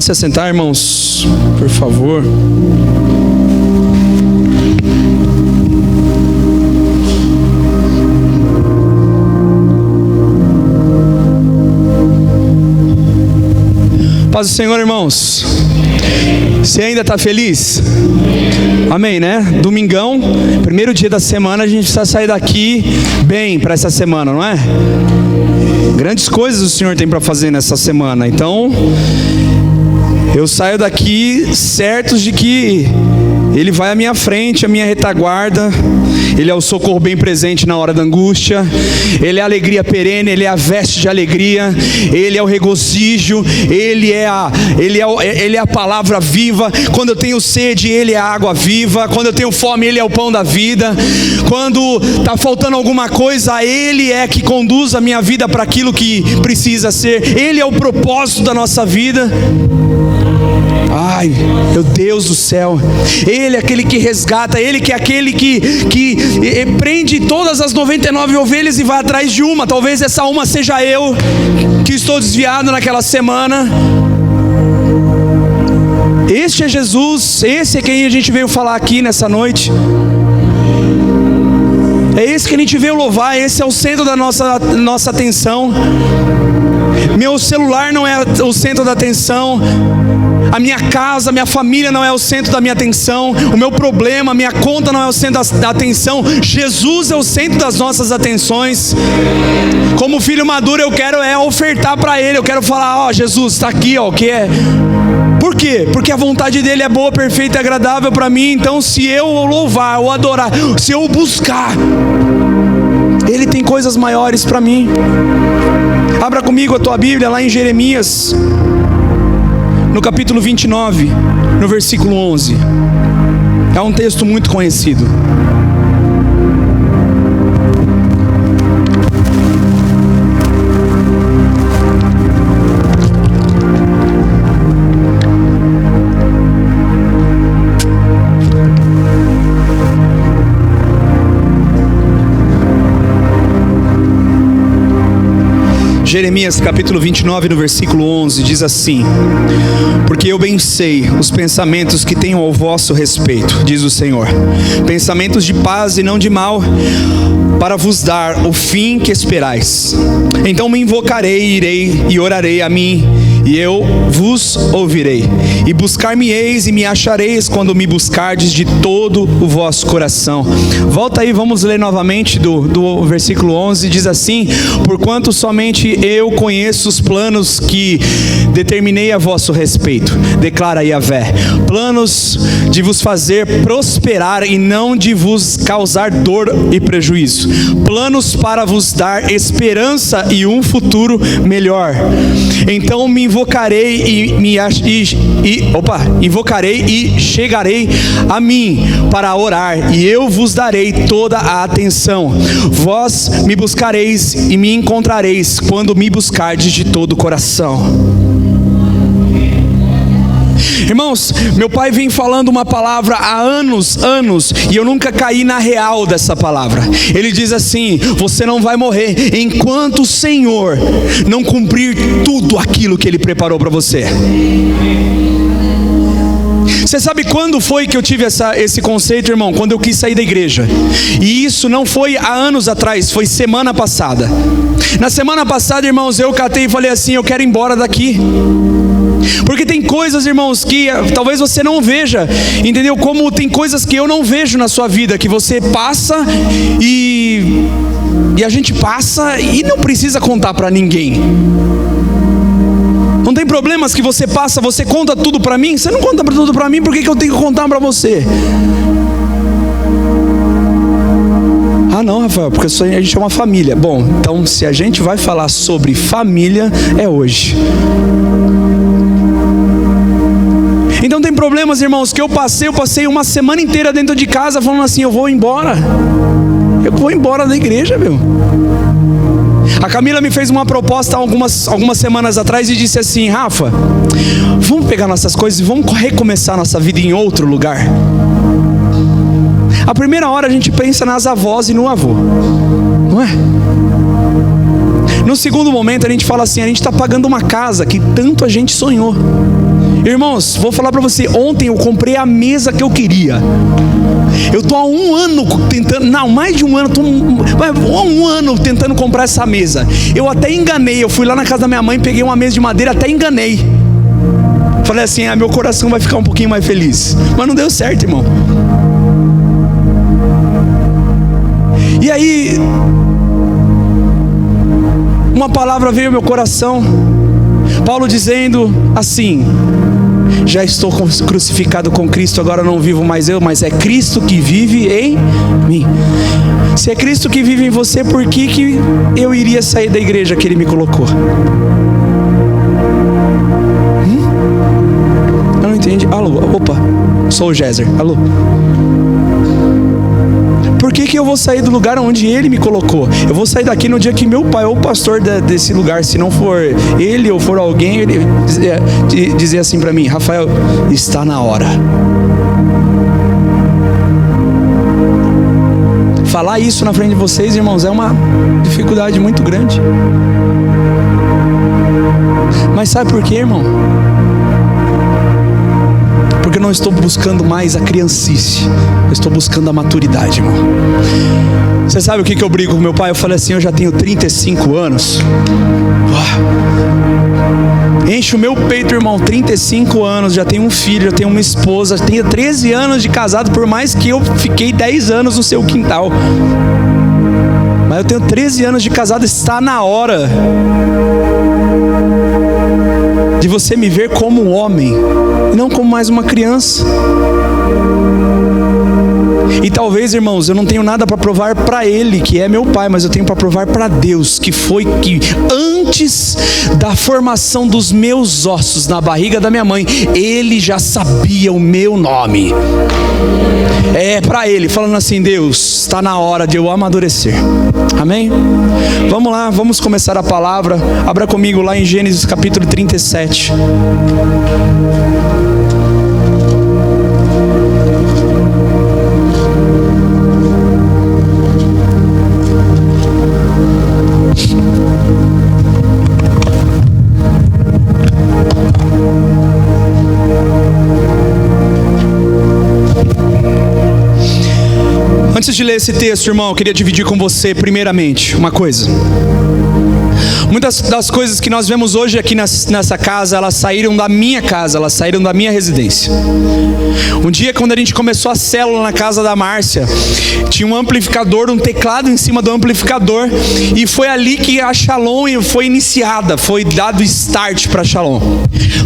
Pode se assentar, irmãos, por favor. Paz do Senhor, irmãos. Você ainda está feliz? Amém, né? Domingão, primeiro dia da semana, a gente precisa sair daqui bem para essa semana, não é? Grandes coisas o Senhor tem para fazer nessa semana. Então, eu saio daqui certos de que Ele vai à minha frente, à minha retaguarda. Ele é o socorro bem presente na hora da angústia. Ele é a alegria perene, Ele é a veste de alegria. Ele é o regozijo. Ele é a palavra viva. Quando eu tenho sede, Ele é a água viva. Quando eu tenho fome, Ele é o pão da vida. Quando está faltando alguma coisa, Ele é que conduz a minha vida para aquilo que precisa ser. Ele é o propósito da nossa vida. Ai, meu Deus do céu. Ele é aquele que resgata. Ele que é aquele que prende todas as 99 ovelhas e vai atrás de uma. Talvez essa uma seja eu, que estou desviado naquela semana. Este é Jesus. Esse é quem a gente veio falar aqui nessa noite. É esse que a gente veio louvar. Esse é o centro da nossa atenção. Meu celular não é o centro da atenção. A minha casa, a minha família não é o centro da minha atenção. O meu problema, a minha conta não é o centro da atenção. Jesus é o centro das nossas atenções. Como filho maduro, eu quero ofertar para Ele. Eu quero falar, ó, Jesus, está aqui, ó, o que é? Por quê? Porque a vontade dEle é boa, perfeita e agradável para mim. Então, se eu o louvar, ou adorar, se eu o buscar, Ele tem coisas maiores para mim. Abra comigo a tua Bíblia lá em Jeremias, no capítulo 29, no versículo 11. É um texto muito conhecido. Jeremias capítulo 29, no versículo 11, diz assim: porque eu bem sei os pensamentos que tenho ao vosso respeito, diz o Senhor, pensamentos de paz e não de mal, para vos dar o fim que esperais. Então me invocarei, irei e orarei a mim, e eu vos ouvirei, e buscar-me-eis e me achareis quando me buscardes de todo o vosso coração. Volta aí, vamos ler novamente do versículo 11, diz assim: porquanto somente eu conheço os planos que determinei a vosso respeito, declara Yahvé, planos de vos fazer prosperar e não de vos causar dor e prejuízo, planos para vos dar esperança e um futuro melhor. Então me invocarei invocarei e chegarei a mim para orar, e eu vos darei toda a atenção. Vós me buscareis e me encontrareis quando me buscardes de todo o coração. Irmãos, meu pai vem falando uma palavra há anos, e eu nunca caí na real dessa palavra. Ele diz assim: você não vai morrer enquanto o Senhor não cumprir tudo aquilo que Ele preparou para você. Você sabe quando foi que eu tive esse conceito, irmão? Quando eu quis sair da igreja. E isso não foi há anos atrás, foi semana passada. Na semana passada, irmãos, eu catei e falei assim: eu quero ir embora daqui. Porque tem coisas, irmãos, que talvez você não veja, entendeu? Como tem coisas que eu não vejo na sua vida, que você passa e a gente passa e não precisa contar para ninguém. Não tem problemas que você passa, você conta tudo para mim? Você não conta tudo para mim, por que eu tenho que contar para você? Ah não, Rafael, porque a gente é uma família. Bom, então se a gente vai falar sobre família, é hoje. Então tem problemas, irmãos, que eu passei uma semana inteira dentro de casa falando assim: eu vou embora da igreja, meu. A Camila me fez uma proposta algumas semanas atrás e disse assim: Rafa, vamos pegar nossas coisas e vamos recomeçar nossa vida em outro lugar. A primeira hora a gente pensa nas avós e no avô, não é? No segundo momento a gente fala assim: a gente está pagando uma casa que tanto a gente sonhou. Irmãos, vou falar para você, ontem eu comprei a mesa que eu queria. Eu tô há um ano tentando, não, mais de um ano, um ano tentando comprar essa mesa. Eu até enganei, eu fui lá na casa da minha mãe, peguei uma mesa de madeira, até enganei. Falei assim, meu coração vai ficar um pouquinho mais feliz. Mas não deu certo, irmão. E aí, uma palavra veio ao meu coração, Paulo dizendo assim: já estou crucificado com Cristo, agora não vivo mais eu, mas é Cristo que vive em mim. Se é Cristo que vive em você, por que eu iria sair da igreja que Ele me colocou? Eu não entendi. Alô, opa, sou o Géser, alô. Por que eu vou sair do lugar onde Ele me colocou? Eu vou sair daqui no dia que meu pai, ou o pastor desse lugar, se não for ele ou for alguém, ele dizer assim para mim: Rafael, está na hora. Falar isso na frente de vocês, irmãos, é uma dificuldade muito grande. Mas sabe por quê, irmão? Porque eu não estou buscando mais a criancice, eu estou buscando a maturidade, irmão. Você sabe o que eu brigo com meu pai? Eu falei assim: eu já tenho 35 anos. Enche o meu peito, irmão, 35 anos, já tenho um filho, já tenho uma esposa, tenho 13 anos de casado, por mais que eu fiquei 10 anos no seu quintal. Mas eu tenho 13 anos de casado, está na hora de você me ver como um homem, e não como mais uma criança. E talvez, irmãos, eu não tenho nada para provar para Ele, que é meu Pai, mas eu tenho para provar para Deus, que foi que antes da formação dos meus ossos na barriga da minha mãe, Ele já sabia o meu nome. É para Ele, falando assim: Deus, está na hora de eu amadurecer. Amém? Vamos lá, vamos começar a palavra. Abra comigo lá em Gênesis capítulo 37. Antes de ler esse texto, irmão, eu queria dividir com você primeiramente uma coisa. Muitas das coisas que nós vemos hoje aqui nessa casa, elas saíram da minha casa, elas saíram da minha residência. Um dia, quando a gente começou a célula na casa da Márcia, tinha um amplificador, um teclado em cima do amplificador, e foi ali que a Shalom foi iniciada, foi dado start para Shalom.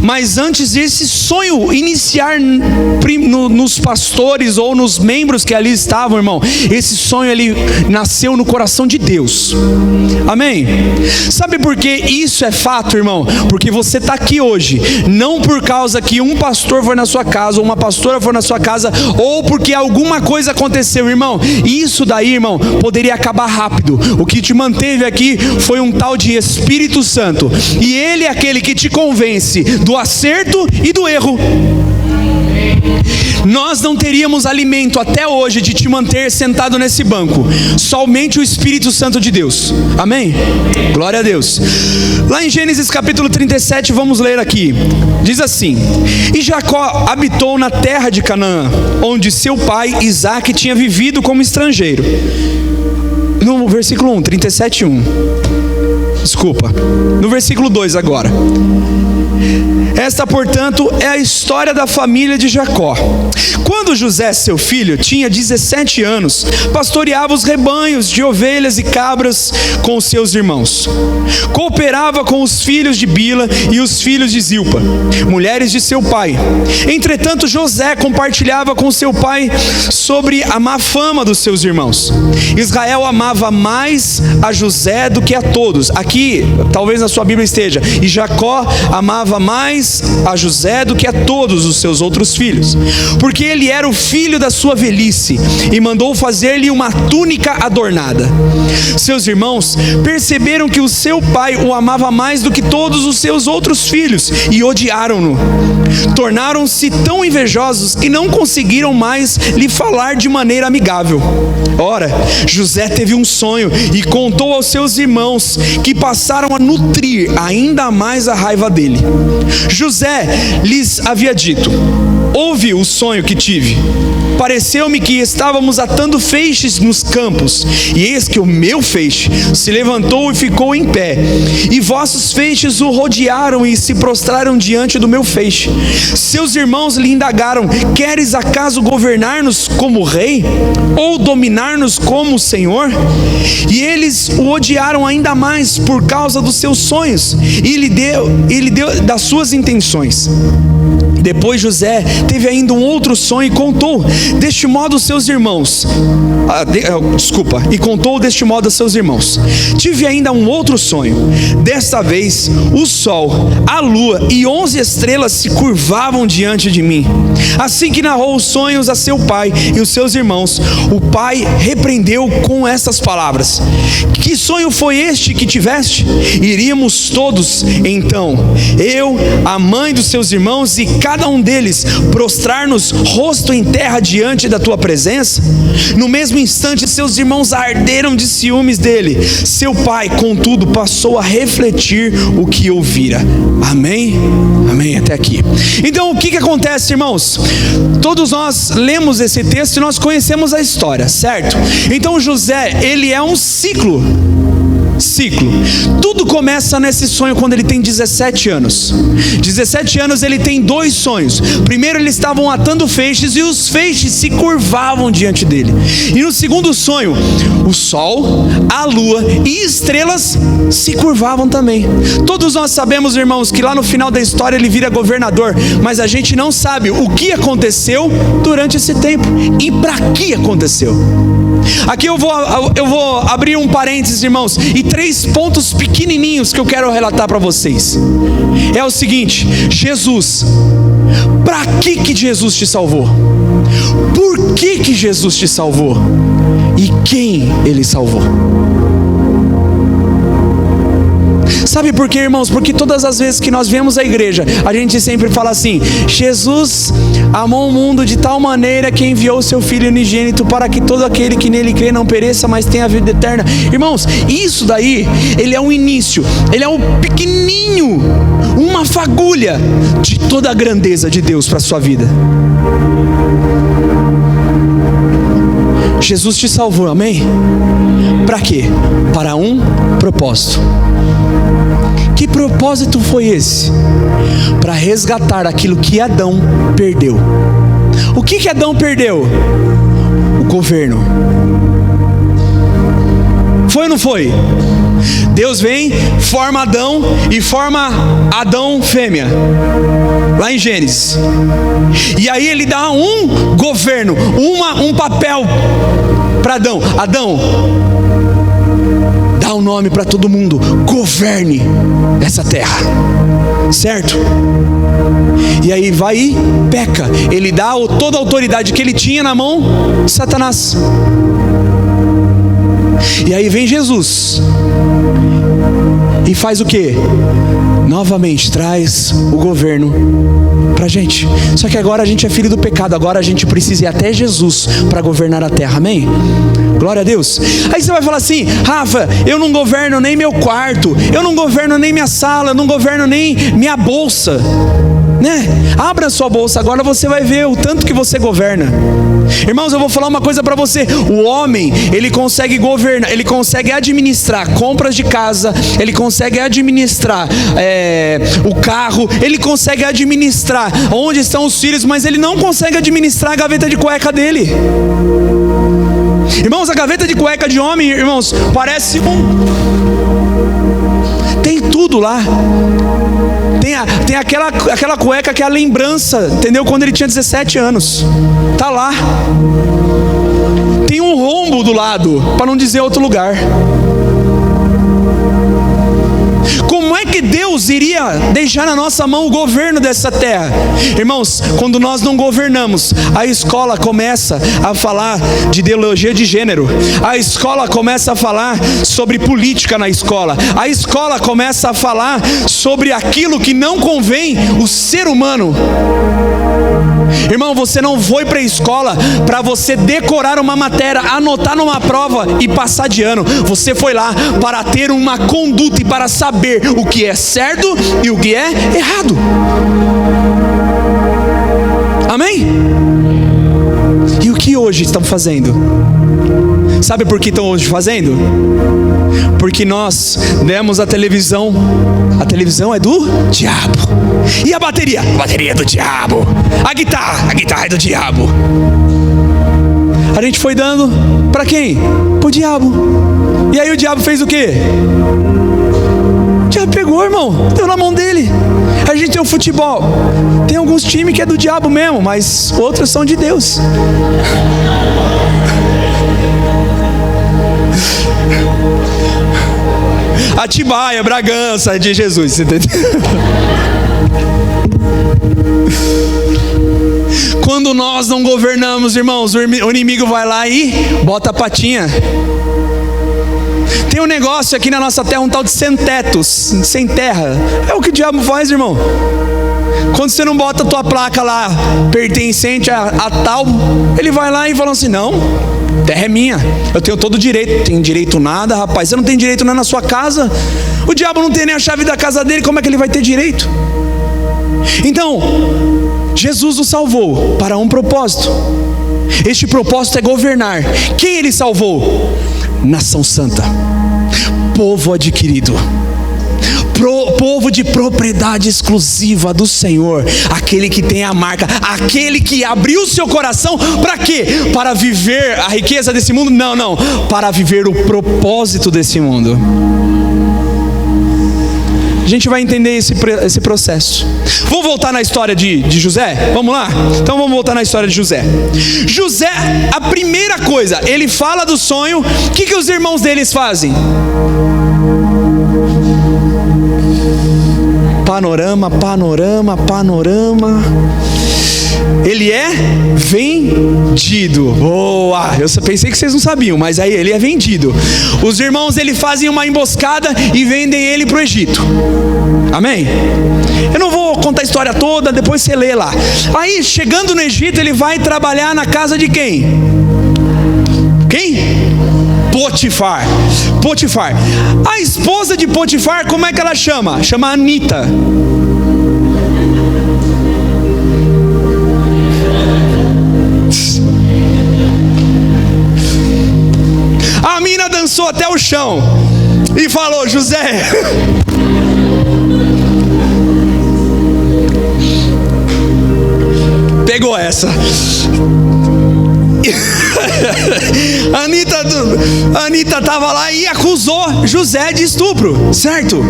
Mas antes desse sonho iniciar nos pastores ou nos membros que ali estavam, irmão, esse sonho ele nasceu no coração de Deus. Amém? Sabe por que isso é fato, irmão? Porque você está aqui hoje, não por causa que um pastor foi na sua casa, ou uma pastora foi na sua casa, ou porque alguma coisa aconteceu, irmão. Isso daí, irmão, poderia acabar rápido. O que te manteve aqui foi um tal de Espírito Santo, e Ele é aquele que te convence do acerto e do erro. Nós não teríamos alimento até hoje de te manter sentado nesse banco, somente o Espírito Santo de Deus. Amém? Glória a Deus. Lá em Gênesis capítulo 37, vamos ler aqui. Diz assim: e Jacó habitou na terra de Canaã, onde seu pai Isaque tinha vivido como estrangeiro. No versículo 1, 37:1. Desculpa. No versículo 2 agora. Esta, portanto, é a história da família de Jacó. Quando José, seu filho, tinha 17 anos, pastoreava os rebanhos de ovelhas e cabras com os seus irmãos. Cooperava com os filhos de Bila e os filhos de Zilpa, mulheres de seu pai. Entretanto, José compartilhava com seu pai sobre a má fama dos seus irmãos. Israel amava mais a José do que a todos. Aqui, talvez na sua Bíblia esteja: e Jacó amava mais a José do que a todos os seus outros filhos, porque ele era o filho da sua velhice, e mandou fazer-lhe uma túnica adornada. Seus irmãos perceberam que o seu pai o amava mais do que todos os seus outros filhos, e odiaram-no. Tornaram-se tão invejosos que não conseguiram mais lhe falar de maneira amigável. Ora, José teve um sonho e contou aos seus irmãos, que passaram a nutrir ainda mais a raiva dele. José lhes havia dito: ouve o sonho que tive. Pareceu-me que estávamos atando feixes nos campos, e eis que o meu feixe se levantou e ficou em pé, e vossos feixes o rodearam e se prostraram diante do meu feixe. Seus irmãos lhe indagaram: queres acaso governar-nos como rei, ou dominar-nos como Senhor? E eles o odiaram ainda mais por causa dos seus sonhos, e ele deu das suas intenções. Depois José teve ainda um outro sonho e contou deste modo aos seus irmãos. Contou deste modo aos seus irmãos: tive ainda um outro sonho. Desta vez o sol, a lua e 11 estrelas se curvavam diante de mim. Assim que narrou os sonhos a seu pai e os seus irmãos, o pai repreendeu com estas palavras: que sonho foi este que tiveste? Iríamos todos, então, eu, a mãe dos seus irmãos e cada um deles, prostrar-nos rosto em terra diante da tua presença? No mesmo instante seus irmãos arderam de ciúmes dele. Seu pai, contudo, passou a refletir o que ouvira. Amém? Amém, até aqui. Então o que acontece, irmãos? Todos nós lemos esse texto e nós conhecemos a história, certo? Então José, ele é um ciclo. Tudo começa nesse sonho quando ele tem 17 anos. 17 anos ele tem 2 sonhos. Primeiro, eles estavam atando feixes e os feixes se curvavam diante dele. E no segundo sonho, o sol, a lua e estrelas se curvavam também. Todos nós sabemos, irmãos, que lá no final da história ele vira governador, mas a gente não sabe o que aconteceu durante esse tempo e para que aconteceu. Aqui eu vou abrir um parênteses, irmãos, e 3 pontos pequenininhos que eu quero relatar para vocês. É o seguinte: Jesus, para que Jesus te salvou? Por que Jesus te salvou? E quem Ele salvou? Sabe por quê, irmãos? Porque todas as vezes que nós vemos a igreja, a gente sempre fala assim: Jesus amou o mundo de tal maneira que enviou o seu Filho unigênito para que todo aquele que nele crê não pereça, mas tenha a vida eterna. Irmãos, isso daí, ele é um início, ele é um pequenininho, uma fagulha de toda a grandeza de Deus para a sua vida. Jesus te salvou, amém? Para quê? Para um propósito. Que propósito foi esse? Para resgatar aquilo que Adão perdeu. O que Adão perdeu? O governo. Foi ou não foi? Deus vem, forma Adão e forma Adão fêmea, lá em Gênesis. E aí ele dá um governo, um papel para Adão. Adão, dá um nome para todo mundo, governe essa terra, certo? E aí vai e peca. Ele dá toda a autoridade que ele tinha na mão de Satanás. E aí vem Jesus e faz o quê? Novamente traz o governo pra gente. Só que agora a gente é filho do pecado. Agora a gente precisa ir até Jesus para governar a terra, amém? Glória a Deus. Aí você vai falar assim: Rafa, eu não governo nem meu quarto, eu não governo nem minha sala, eu não governo nem minha bolsa, né? Abra sua bolsa agora, você vai ver o tanto que você governa. Irmãos, eu vou falar uma coisa para você: o homem, ele consegue governar, ele consegue administrar compras de casa, ele consegue administrar o carro, ele consegue administrar onde estão os filhos, mas ele não consegue administrar a gaveta de cueca dele. Irmãos, a gaveta de cueca de homem, irmãos, parece tem tudo lá. Tem aquela cueca que é a lembrança, entendeu? Quando ele tinha 17 anos. Tá lá. Tem um rombo do lado, para não dizer outro lugar. Como é que Deus iria deixar na nossa mão o governo dessa terra? Irmãos, quando nós não governamos, a escola começa a falar de ideologia de gênero. A escola começa a falar sobre política na escola. A escola começa a falar sobre aquilo que não convém o ser humano. Irmão, você não foi para a escola para você decorar uma matéria, anotar numa prova e passar de ano. Você foi lá para ter uma conduta e para saber o que é certo e o que é errado. Amém? E o que hoje estão fazendo? Sabe por que estão hoje fazendo? Porque nós demos a televisão. A televisão é do diabo. E a bateria? A bateria é do diabo. A guitarra é do diabo. A gente foi dando para quem? Pro diabo. E aí o diabo fez o quê? O diabo pegou, irmão, deu na mão dele. A gente tem o futebol. Tem alguns times que é do diabo mesmo, mas outros são de Deus. Atibaia, Bragança de Jesus, entendeu? Quando nós não governamos, irmãos, o inimigo vai lá e bota a patinha. Tem um negócio aqui na nossa terra, um tal de sem tetos, sem terra. É o que o diabo faz, irmão. Quando você não bota a tua placa lá, pertencente a tal, ele vai lá e fala assim, não, terra é minha, eu tenho todo o direito. Não tem direito nada, rapaz, você não tem direito nada na sua casa. O diabo não tem nem a chave da casa dele, como é que ele vai ter direito? Então, Jesus nos salvou para um propósito. Este propósito é governar. Quem ele salvou? Nação santa, povo adquirido, povo de propriedade exclusiva do Senhor, aquele que tem a marca, aquele que abriu seu coração para quê? Para viver a riqueza desse mundo? Não, para viver o propósito desse mundo. A gente vai entender esse processo. Vamos voltar na história de José? Vamos lá? Então vamos voltar na história de José. José, a primeira coisa, ele fala do sonho. O que os irmãos deles fazem? Panorama. Ele é vendido. Boa! Eu pensei que vocês não sabiam, mas aí ele é vendido. Os irmãos ele fazem uma emboscada e vendem ele para o Egito. Amém? Eu não vou contar a história toda, depois você lê lá. Aí, chegando no Egito, ele vai trabalhar na casa de quem? Quem? Potifar. A esposa de Potifar, como é que ela chama? Chama Anita. A mina dançou até o chão e falou, José, pegou essa. Anita estava lá e acusou José de estupro, certo?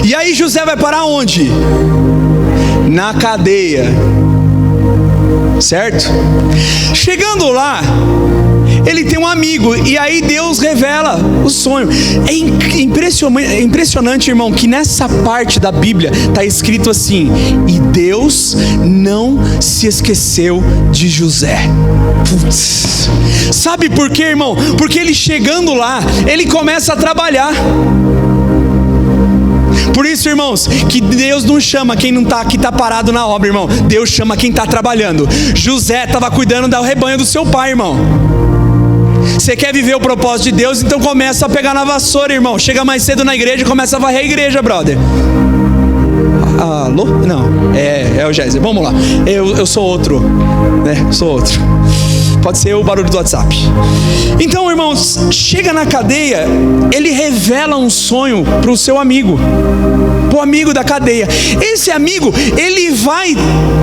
E aí José vai parar onde? Na cadeia, certo? Chegando lá, ele tem um amigo, e aí Deus revela o sonho. É impressionante, irmão, que nessa parte da Bíblia está escrito assim: e Deus não se esqueceu de José. Putz. Sabe por quê, irmão? Porque ele chegando lá, ele começa a trabalhar. Por isso, irmãos, que Deus não chama quem não está aqui, está parado na obra, irmão. Deus chama quem está trabalhando. José estava cuidando do rebanho do seu pai, irmão. Você quer viver o propósito de Deus? Então começa a pegar na vassoura, irmão. Chega mais cedo na igreja e começa a varrer a igreja, brother. Alô? Não, é o Géser. Vamos lá. Eu sou outro, né? Sou outro. Pode ser o barulho do WhatsApp. Então, irmãos, chega na cadeia, ele revela um sonho para o seu amigo, para o amigo da cadeia. Esse amigo, ele vai...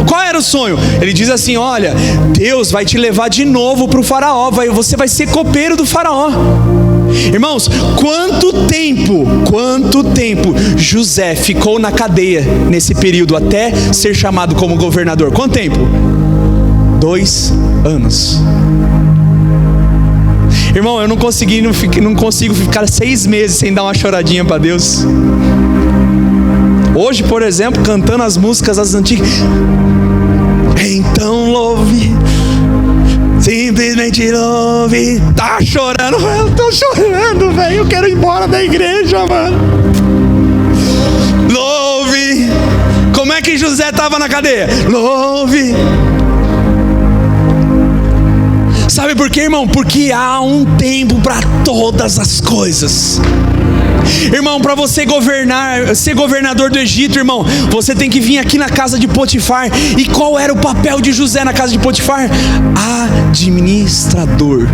Qual era o sonho? Ele diz assim: olha, Deus vai te levar de novo para o faraó, você vai ser copeiro do faraó. Irmãos, quanto tempo José ficou na cadeia nesse período até ser chamado como governador? Quanto tempo? 2 anos. Irmão, eu não consigo ficar 6 meses sem dar uma choradinha para Deus. Hoje, por exemplo, cantando as músicas das antigas. Então louve, simplesmente louve. Tá chorando, eu tô chorando, velho. Eu quero ir embora da igreja, mano. Louve é que José estava na cadeia? Louve. Sabe por quê, irmão? Porque há um tempo para todas as coisas. Irmão, para você ser governador do Egito, irmão, você tem que vir aqui na casa de Potifar. E qual era o papel de José na casa de Potifar? Administrador.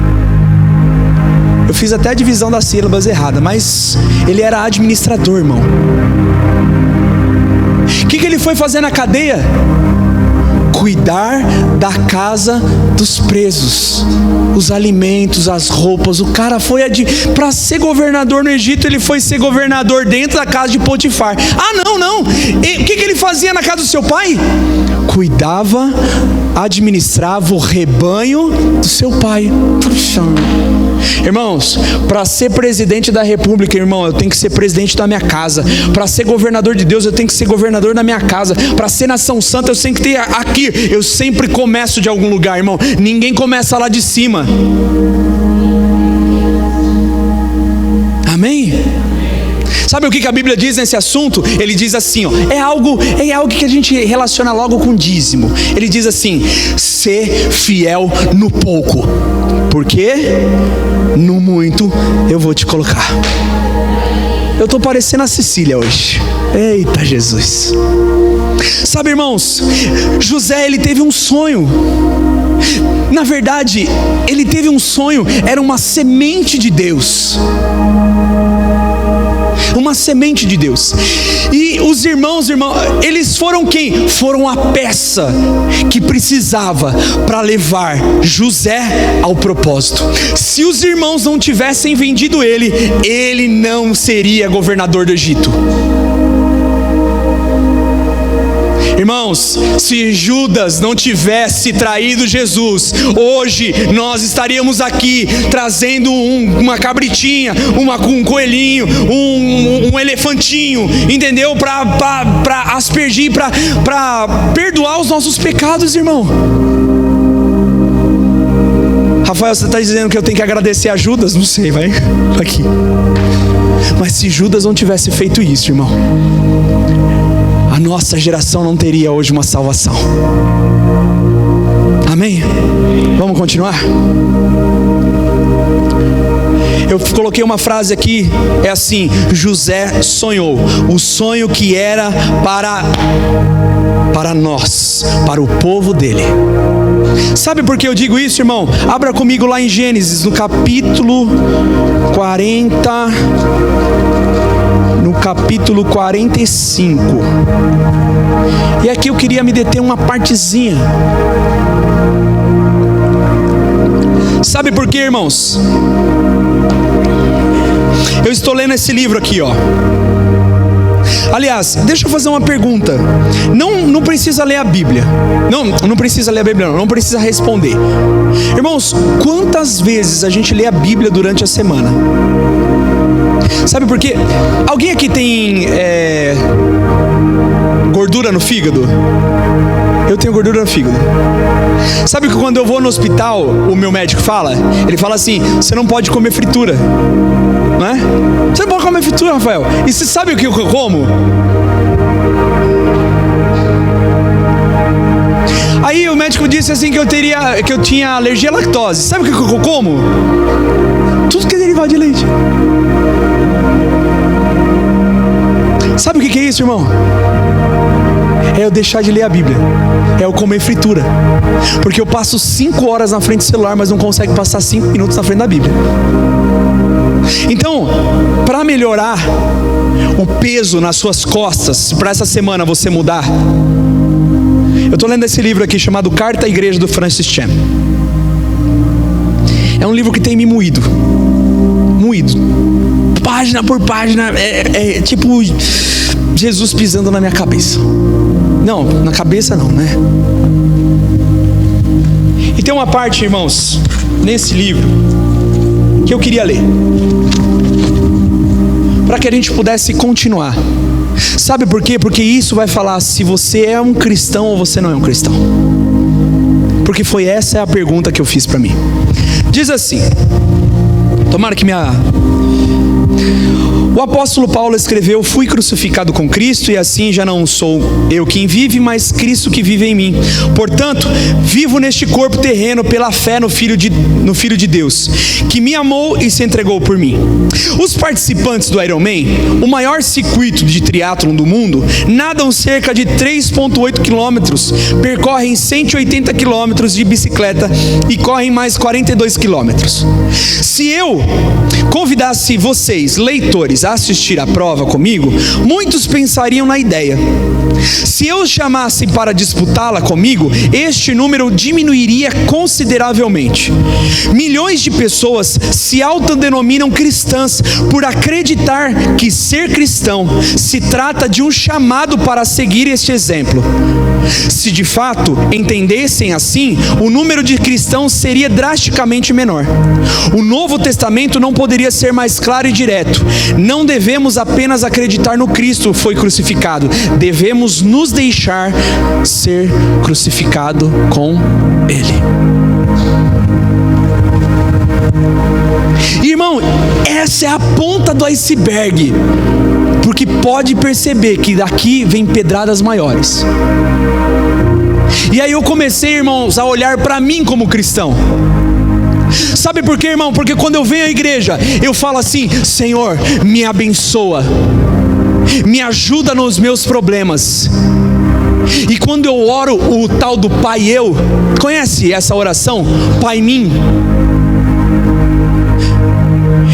Eu fiz até a divisão das sílabas errada, mas ele era administrador, irmão. O que ele foi fazer na cadeia? Cuidar da casa dos presos, os alimentos, as roupas. O cara foi para ser governador no Egito, ele foi ser governador dentro da casa de Potifar. Não. O que ele fazia na casa do seu pai? Cuidava, administrava o rebanho do seu pai. Puxa. Irmãos, para ser presidente da república, irmão, eu tenho que ser presidente da minha casa. Para ser governador de Deus, eu tenho que ser governador da minha casa. Para ser nação santa, eu tenho que ter aqui. Eu sempre começo de algum lugar, irmão. Ninguém começa lá de cima. Amém? Sabe o que a Bíblia diz nesse assunto? Ele diz assim, ó, é algo que a gente relaciona logo com dízimo. Ele diz assim: ser fiel no pouco, porque no muito eu vou te colocar. Eu estou parecendo a Cecília hoje. Eita Jesus. Sabe, irmãos, José, ele teve um sonho. Na verdade, ele teve um sonho. Era uma semente de Deus. Uma semente de Deus. E os irmãos, eles foram quem? Foram a peça que precisava para levar José ao propósito. Se os irmãos não tivessem vendido ele, ele não seria governador do Egito. Irmãos, se Judas não tivesse traído Jesus, hoje nós estaríamos aqui trazendo uma cabritinha, um coelhinho, um elefantinho, entendeu? Para aspergir, para perdoar os nossos pecados, irmão. Rafael, você está dizendo que eu tenho que agradecer a Judas? Não sei, vai aqui. Mas se Judas não tivesse feito isso, irmão, a nossa geração não teria hoje uma salvação. Amém? Vamos continuar? Eu coloquei uma frase aqui, é assim: José sonhou o sonho que era para nós, para o povo dele. Sabe por que eu digo isso, irmão? Abra comigo lá em Gênesis, no capítulo 40... no capítulo 45. E aqui eu queria me deter uma partezinha. Sabe por quê, irmãos? Eu estou lendo esse livro aqui, ó. Aliás, deixa eu fazer uma pergunta. Não precisa ler a Bíblia. Não precisa ler a Bíblia, não precisa responder. Irmãos, quantas vezes a gente lê a Bíblia durante a semana? Sabe por quê? Alguém aqui tem gordura no fígado? Eu tenho gordura no fígado. Sabe que quando eu vou no hospital, o meu médico fala? Ele fala assim: você não pode comer fritura, não é? Você não pode comer fritura, Rafael. E você sabe o que eu como? Aí o médico disse assim que eu tinha alergia à lactose. Sabe o que eu como? Tudo que é derivado de leite. Sabe o que é isso, irmão? É eu deixar de ler a Bíblia. É eu comer fritura. Porque eu passo 5 horas na frente do celular, mas não consigo passar 5 minutos na frente da Bíblia. Então, para melhorar o peso nas suas costas, para essa semana você mudar, eu estou lendo esse livro aqui chamado Carta à Igreja, do Francis Chan. É um livro que tem me moído. Página por página, é tipo Jesus pisando na minha cabeça. Não, na cabeça não, né? E tem uma parte, irmãos, nesse livro que eu queria ler, para que a gente pudesse continuar. Sabe por quê? Porque isso vai falar se você é um cristão ou você não é um cristão. Porque essa é a pergunta que eu fiz para mim. Diz assim, tomara que O apóstolo Paulo escreveu: fui crucificado com Cristo, e assim já não sou eu quem vive, mas Cristo que vive em mim. Portanto, vivo neste corpo terreno pela fé no Filho de Deus, que me amou e se entregou por mim. Os participantes do Ironman, o maior circuito de triatlon do mundo, nadam cerca de 3,8 quilômetros, percorrem 180 quilômetros de bicicleta e correm mais 42 quilômetros. Se eu convidasse vocês, leitores, a assistir à prova comigo, muitos pensariam na ideia. Se eu chamasse para disputá-la comigo, este número diminuiria consideravelmente. Milhões de pessoas se autodenominam cristãs por acreditar que ser cristão se trata de um chamado para seguir este exemplo. Se de fato entendessem assim, o número de cristãos seria drasticamente menor. O Novo Testamento não poderia ser mais claro e direto. Não devemos apenas acreditar no Cristo foi crucificado, devemos nos deixar ser crucificado com Ele. Irmão, essa é a ponta do iceberg, porque pode perceber que daqui vem pedradas maiores. E aí eu comecei, irmãos, a olhar para mim como cristão. Sabe por quê, irmão? Porque quando eu venho à igreja, eu falo assim: Senhor, me abençoa, me ajuda nos meus problemas. E quando eu oro o tal do Pai Eu, conhece essa oração? Pai Mim.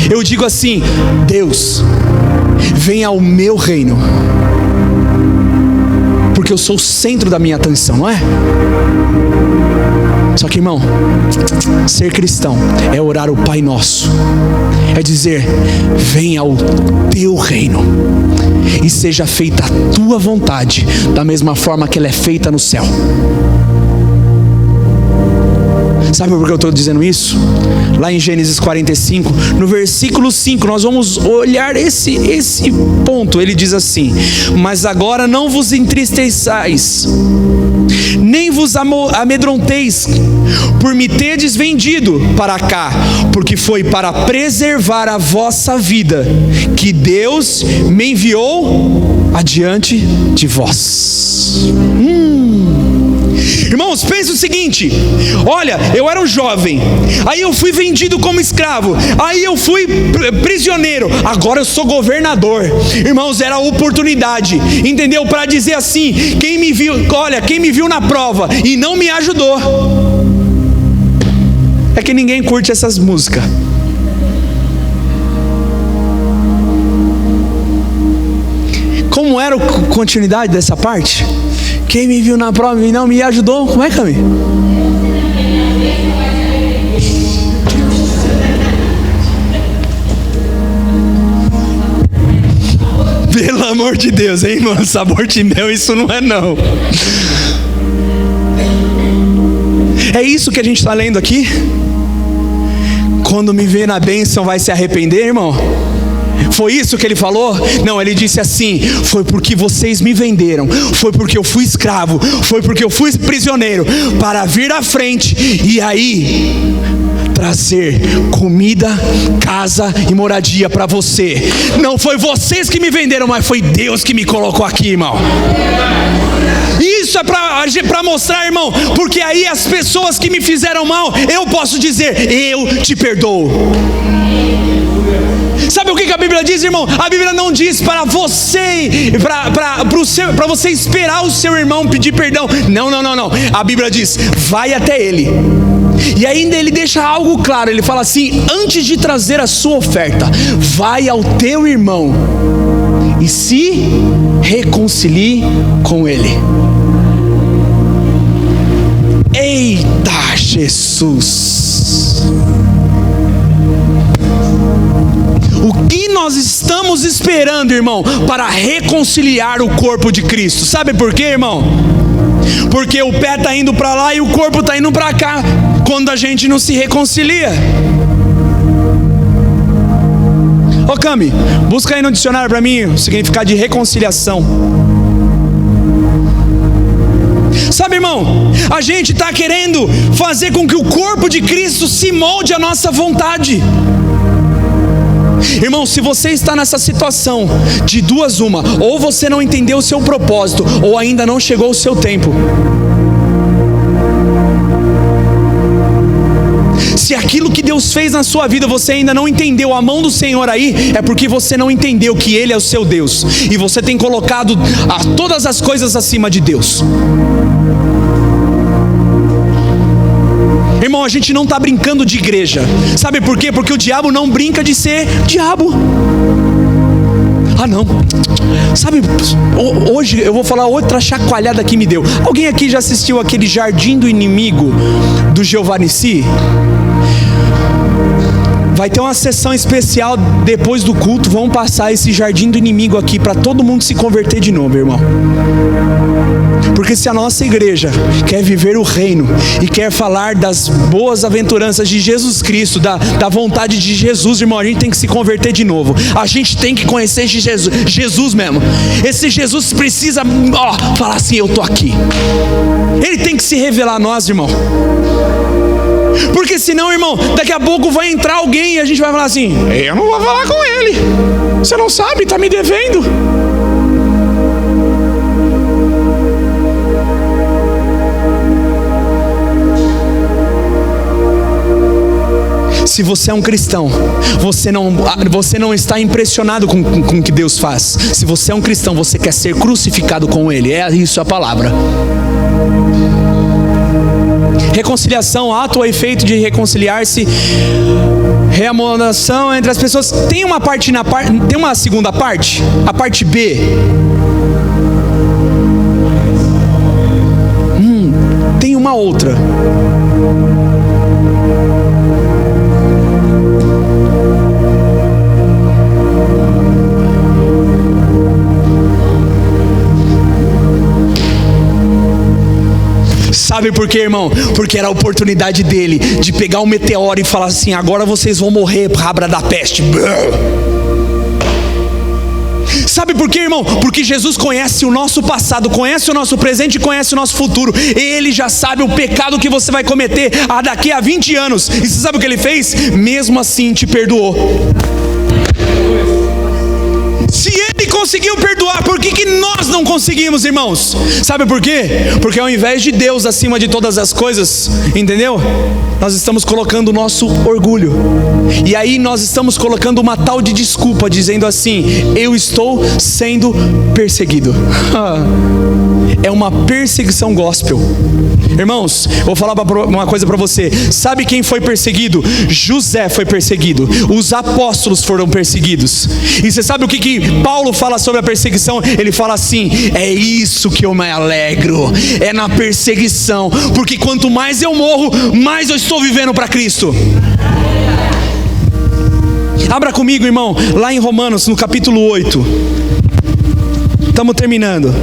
Eu digo assim: Deus, venha ao meu reino, porque eu sou o centro da minha atenção, não é? Só que, irmão, ser cristão é orar o Pai Nosso, é dizer: venha ao teu reino e seja feita a tua vontade, da mesma forma que ela é feita no céu. Sabe por que eu estou dizendo isso? Lá em Gênesis 45, no versículo 5, nós vamos olhar esse ponto. Ele diz assim: mas agora não vos entristeçais, nem vos amedronteis, por me terdes vendido para cá, porque foi para preservar a vossa vida que Deus me enviou adiante de vós. Irmãos, pense o seguinte: olha, eu era um jovem, aí eu fui vendido como escravo, aí eu fui prisioneiro, agora eu sou governador. Irmãos, era a oportunidade, entendeu? Para dizer assim: quem me viu na prova e não me ajudou. É que ninguém curte essas músicas. Como era a continuidade dessa parte? Quem me viu na prova e não me ajudou. Como é, Cami? Pelo amor de Deus, hein, mano? Sabor de mel, isso não é não. É isso que a gente está lendo aqui? Quando me vê na bênção vai se arrepender, irmão? Foi isso que ele falou? Não, ele disse assim: foi porque vocês me venderam, foi porque eu fui escravo, foi porque eu fui prisioneiro, para vir à frente e aí trazer comida, casa e moradia para você. Não foi vocês que me venderam, mas foi Deus que me colocou aqui, irmão. Isso é para mostrar, irmão, porque aí as pessoas que me fizeram mal, eu posso dizer: eu te perdoo. Sabe o que a Bíblia diz, irmão? A Bíblia não diz para você, para você esperar o seu irmão pedir perdão. Não. A Bíblia diz: vai até ele. E ainda ele deixa algo claro. Ele fala assim: antes de trazer a sua oferta, vai ao teu irmão e se reconcilie com ele. Eita Jesus! O que nós estamos esperando, irmão, para reconciliar o corpo de Cristo? Sabe por quê, irmão? Porque o pé está indo para lá e o corpo está indo para cá, quando a gente não se reconcilia. Ô Cami, busca aí no dicionário para mim o significado de reconciliação. Sabe, irmão, a gente está querendo fazer com que o corpo de Cristo se molde à nossa vontade. Irmão, se você está nessa situação, de duas uma, ou você não entendeu o seu propósito, ou ainda não chegou o seu tempo. Se aquilo que Deus fez na sua vida você ainda não entendeu a mão do Senhor aí, é porque você não entendeu que Ele é o seu Deus, e você tem colocado todas as coisas acima de Deus. Irmão, a gente não está brincando de igreja. Sabe por quê? Porque o diabo não brinca de ser diabo. Ah não, sabe, hoje eu vou falar outra chacoalhada que me deu. Alguém aqui já assistiu aquele Jardim do Inimigo do Giovannici? Vai ter uma sessão especial depois do culto. Vamos passar esse Jardim do Inimigo aqui para todo mundo se converter de novo, irmão. Porque se a nossa igreja quer viver o reino e quer falar das boas aventuranças de Jesus Cristo, da vontade de Jesus, irmão, a gente tem que se converter de novo. A gente tem que conhecer Jesus mesmo. Esse Jesus precisa falar assim: eu tô aqui. Ele tem que se revelar a nós, irmão. Porque senão, irmão, daqui a pouco vai entrar alguém e a gente vai falar assim: eu não vou falar com ele. Você não sabe, está me devendo. Se você é um cristão, você não está impressionado com o que Deus faz. Se você é um cristão, você quer ser crucificado com Ele. É isso a palavra. Reconciliação, ato ou efeito de reconciliar-se, reamonação entre as pessoas. Tem uma parte tem uma segunda parte, a parte B. Tem uma outra. Sabe por quê, irmão? Porque era a oportunidade dele de pegar um meteoro e falar assim: agora vocês vão morrer, cabra da peste. Sabe por quê, irmão? Porque Jesus conhece o nosso passado, conhece o nosso presente e conhece o nosso futuro. Ele já sabe o pecado que você vai cometer daqui a 20 anos. E você sabe o que Ele fez? Mesmo assim te perdoou. Se Ele conseguiu perdoar, por que nós não conseguimos, irmãos? Sabe por quê? Porque ao invés de Deus acima de todas as coisas, entendeu? Nós estamos colocando o nosso orgulho. E aí nós estamos colocando uma tal de desculpa, dizendo assim: eu estou sendo perseguido. É uma perseguição gospel. Irmãos, eu vou falar uma coisa para você. Sabe quem foi perseguido? José foi perseguido. Os apóstolos foram perseguidos. E você sabe o que Paulo fala sobre a perseguição? Ele fala assim: é isso que eu me alegro, é na perseguição, porque quanto mais eu morro, mais eu estou vivendo para Cristo. Abra comigo, irmão, lá em Romanos, no capítulo 8. Estamos terminando.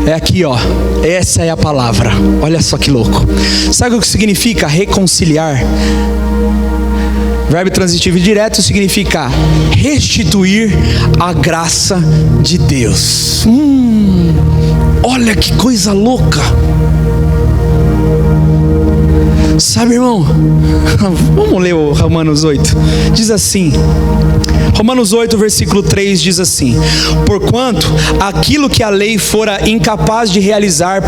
É aqui, ó. Essa é a palavra. Olha só que louco. Sabe o que significa reconciliar? Verbo transitivo direto significa restituir a graça de Deus. Olha que coisa louca. Sabe, irmão? Vamos ler o Romanos 8. Diz assim. Romanos 8, versículo 3 diz assim: porquanto aquilo que a lei fora incapaz de realizar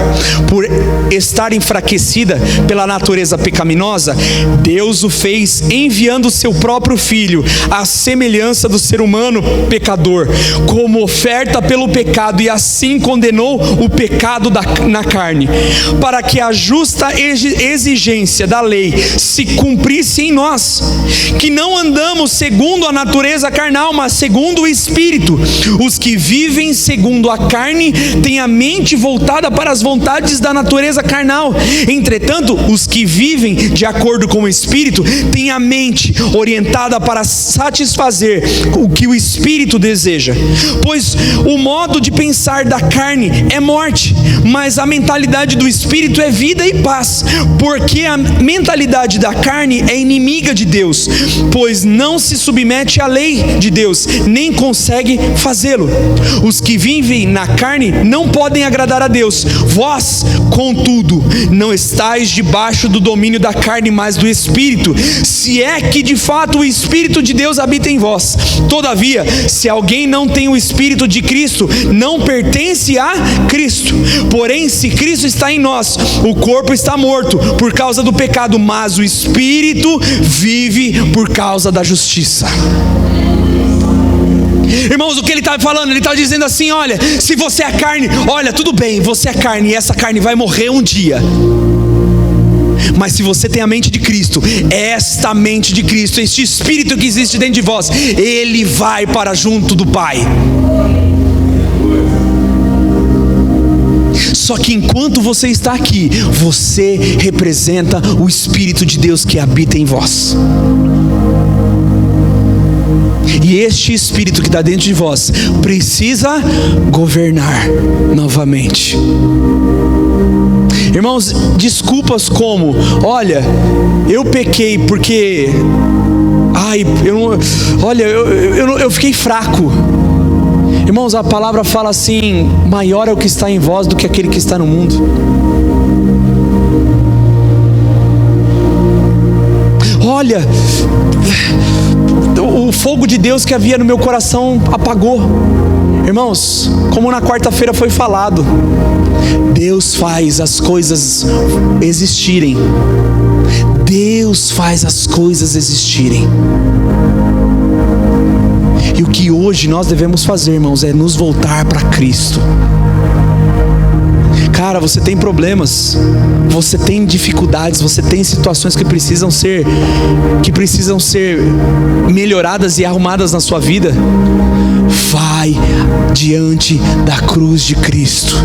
por estar enfraquecida pela natureza pecaminosa, Deus o fez enviando o seu próprio Filho, à semelhança do ser humano pecador, como oferta pelo pecado, e assim condenou o pecado na carne, para que a justa exigência da lei se cumprisse em nós, que não andamos segundo a natureza natureza carnal, mas segundo o Espírito. Os que vivem segundo a carne têm a mente voltada para as vontades da natureza carnal. Entretanto, os que vivem de acordo com o Espírito têm a mente orientada para satisfazer o que o Espírito deseja. Pois o modo de pensar da carne é morte, mas a mentalidade do Espírito é vida e paz. Porque a mentalidade da carne é inimiga de Deus, pois não se submete à lei de Deus, nem consegue fazê-lo. Os que vivem na carne não podem agradar a Deus. Vós, contudo, não estáis debaixo do domínio da carne, mas do Espírito, se é que de fato o Espírito de Deus habita em vós. Todavia, se alguém não tem o Espírito de Cristo, não pertence a Cristo. Porém, se Cristo está em nós, o corpo está morto por causa do pecado, mas o Espírito vive por causa da justiça. Irmãos, o que ele está falando? Ele está dizendo assim: olha, se você é carne, olha, tudo bem, você é carne, e essa carne vai morrer um dia. Mas se você tem a mente de Cristo, esta mente de Cristo, este Espírito que existe dentro de vós, ele vai para junto do Pai. Só que enquanto você está aqui, você representa o Espírito de Deus que habita em vós. E este Espírito que está dentro de vós precisa governar novamente. Irmãos, desculpas como: olha, eu pequei porque eu fiquei fraco. Irmãos, a palavra fala assim: maior é o que está em vós do que aquele que está no mundo. Olha, o fogo de Deus que havia no meu coração apagou. Irmãos, como na quarta-feira foi falado, Deus faz as coisas existirem. Deus faz as coisas existirem. E o que hoje nós devemos fazer, irmãos, é nos voltar para Cristo. Cara, você tem problemas, você tem dificuldades, você tem situações que precisam ser melhoradas e arrumadas na sua vida. Vai diante da cruz de Cristo.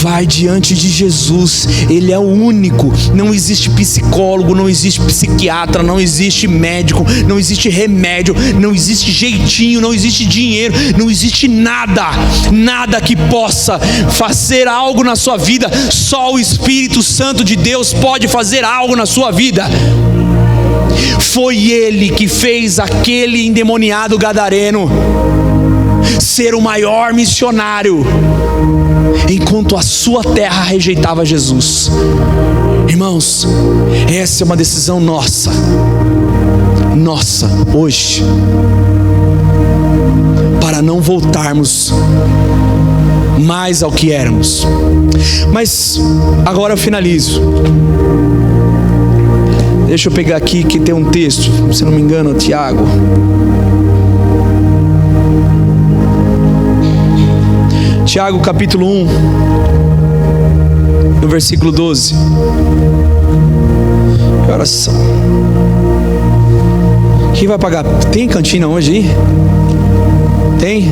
Vai diante de Jesus. Ele é o único. Não existe psicólogo, não existe psiquiatra, não existe médico, não existe remédio, não existe jeitinho, não existe dinheiro, não existe nada que possa fazer algo na sua vida. Só o Espírito Santo de Deus pode fazer algo na sua vida. Foi Ele que fez aquele endemoniado gadareno ser o maior missionário, enquanto a sua terra rejeitava Jesus. Irmãos, essa é uma decisão nossa hoje, para não voltarmos mais ao que éramos. Mas agora eu finalizo. Deixa eu pegar aqui que tem um texto, se não me engano, Tiago. Tiago capítulo 1, no versículo 12. Que horas são? Quem vai pagar? Tem cantina hoje aí? Tem?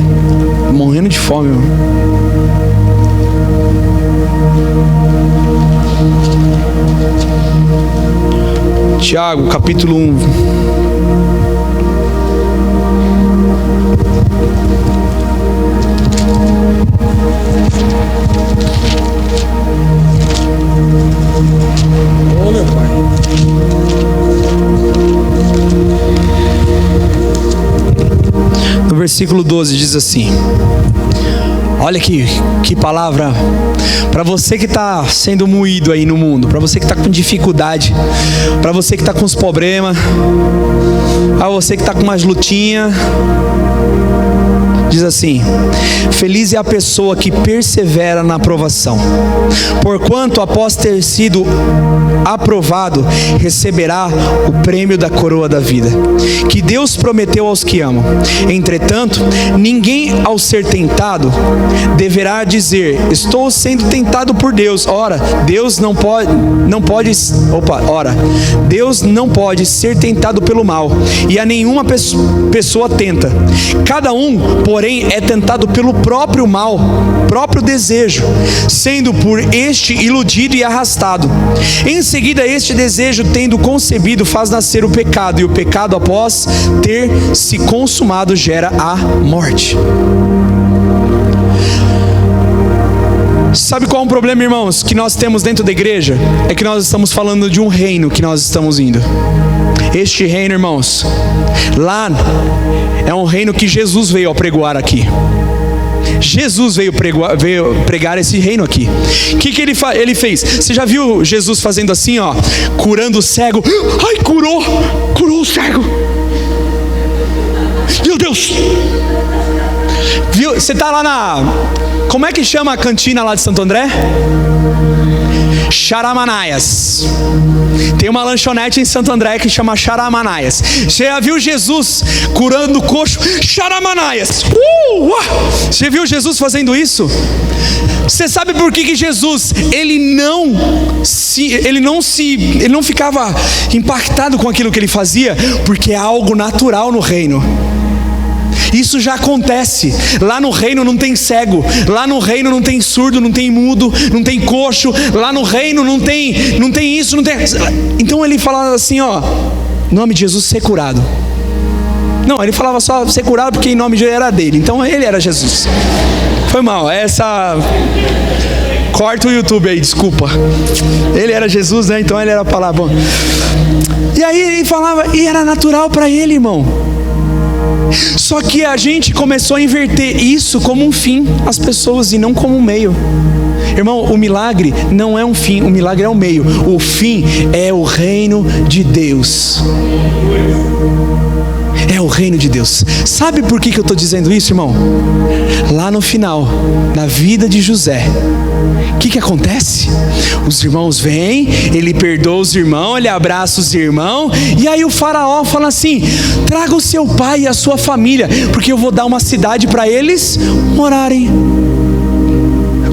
Tô morrendo de fome, mano. Tiago capítulo 1. Ô meu pai. No versículo 12 diz assim: olha que palavra para você que está sendo moído aí no mundo, para você que está com dificuldade, para você que está com os problemas, para você que está com umas lutinhas. diz assim: feliz é a pessoa que persevera na aprovação, porquanto após ter sido aprovado, receberá o prêmio da coroa da vida, que Deus prometeu aos que amam. Entretanto, ninguém ao ser tentado deverá dizer: estou sendo tentado por Deus. Ora, Deus não pode ser tentado pelo mal, e a nenhuma pessoa tenta. Cada um, porém, é tentado pelo próprio mal, próprio desejo, sendo por este iludido e arrastado. Em seguida, este desejo, tendo concebido, faz nascer o pecado, e o pecado, após ter se consumado, gera a morte. Sabe qual é o problema, irmãos, que nós temos dentro da igreja? É que nós estamos falando de um reino que nós estamos indo. Este reino, irmãos, lá é um reino que Jesus veio apregoar aqui. Jesus veio pregar esse reino aqui. O que ele fez? Você já viu Jesus fazendo assim, ó, curando o cego? Ai, curou o cego. Meu Deus! Viu? Você tá lá na... Como é que chama a cantina lá de Santo André? Charamanaias. Tem uma lanchonete em Santo André que chama Charamanaias. Você já viu Jesus curando o coxo? Charamanaias. Você viu Jesus fazendo isso? Você sabe por que Jesus ele não ficava impactado com aquilo que ele fazia? Porque é algo natural no reino. Isso já acontece. Lá no reino não tem cego, lá no reino não tem surdo, não tem mudo, não tem coxo, lá no reino não tem isso, não tem... Então ele falava assim, ó, em nome de Jesus, ser curado. Não, ele falava só ser curado porque em nome de Jesus era dele, então ele era Jesus. Foi mal, corta o YouTube aí, desculpa. Ele era Jesus, né? Então ele era a palavra. Bom. E aí ele falava, e era natural para ele, irmão. Só que a gente começou a inverter isso como um fim, as pessoas, e não como um meio. Irmão, o milagre não é um fim, o milagre é um meio. O fim é o reino de Deus. É o reino de Deus. Sabe por que eu estou dizendo isso, irmão? Lá no final, na vida de José, o que acontece? Os irmãos vêm, ele perdoa os irmãos, ele abraça os irmãos, e aí o faraó fala assim: traga o seu pai e a sua família, porque eu vou dar uma cidade para eles morarem.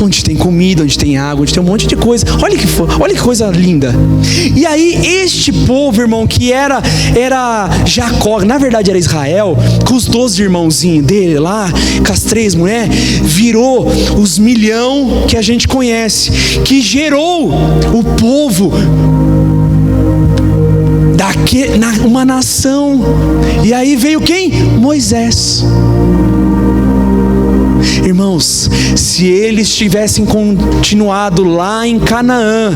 Onde tem comida, onde tem água, onde tem um monte de coisa. Olha que coisa linda. E aí este povo, irmão, que era Jacó, na verdade era Israel, com os 12 irmãozinhos dele lá, com as 3 mulheres, virou os 1.000.000 que a gente conhece, que gerou o povo uma nação. E aí veio quem? Moisés. Irmãos, se eles tivessem continuado lá em Canaã,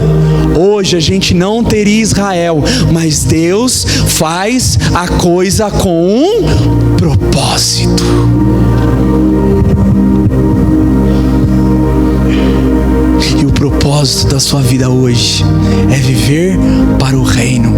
hoje a gente não teria Israel, mas Deus faz a coisa com um propósito. E o propósito da sua vida hoje é viver para o reino.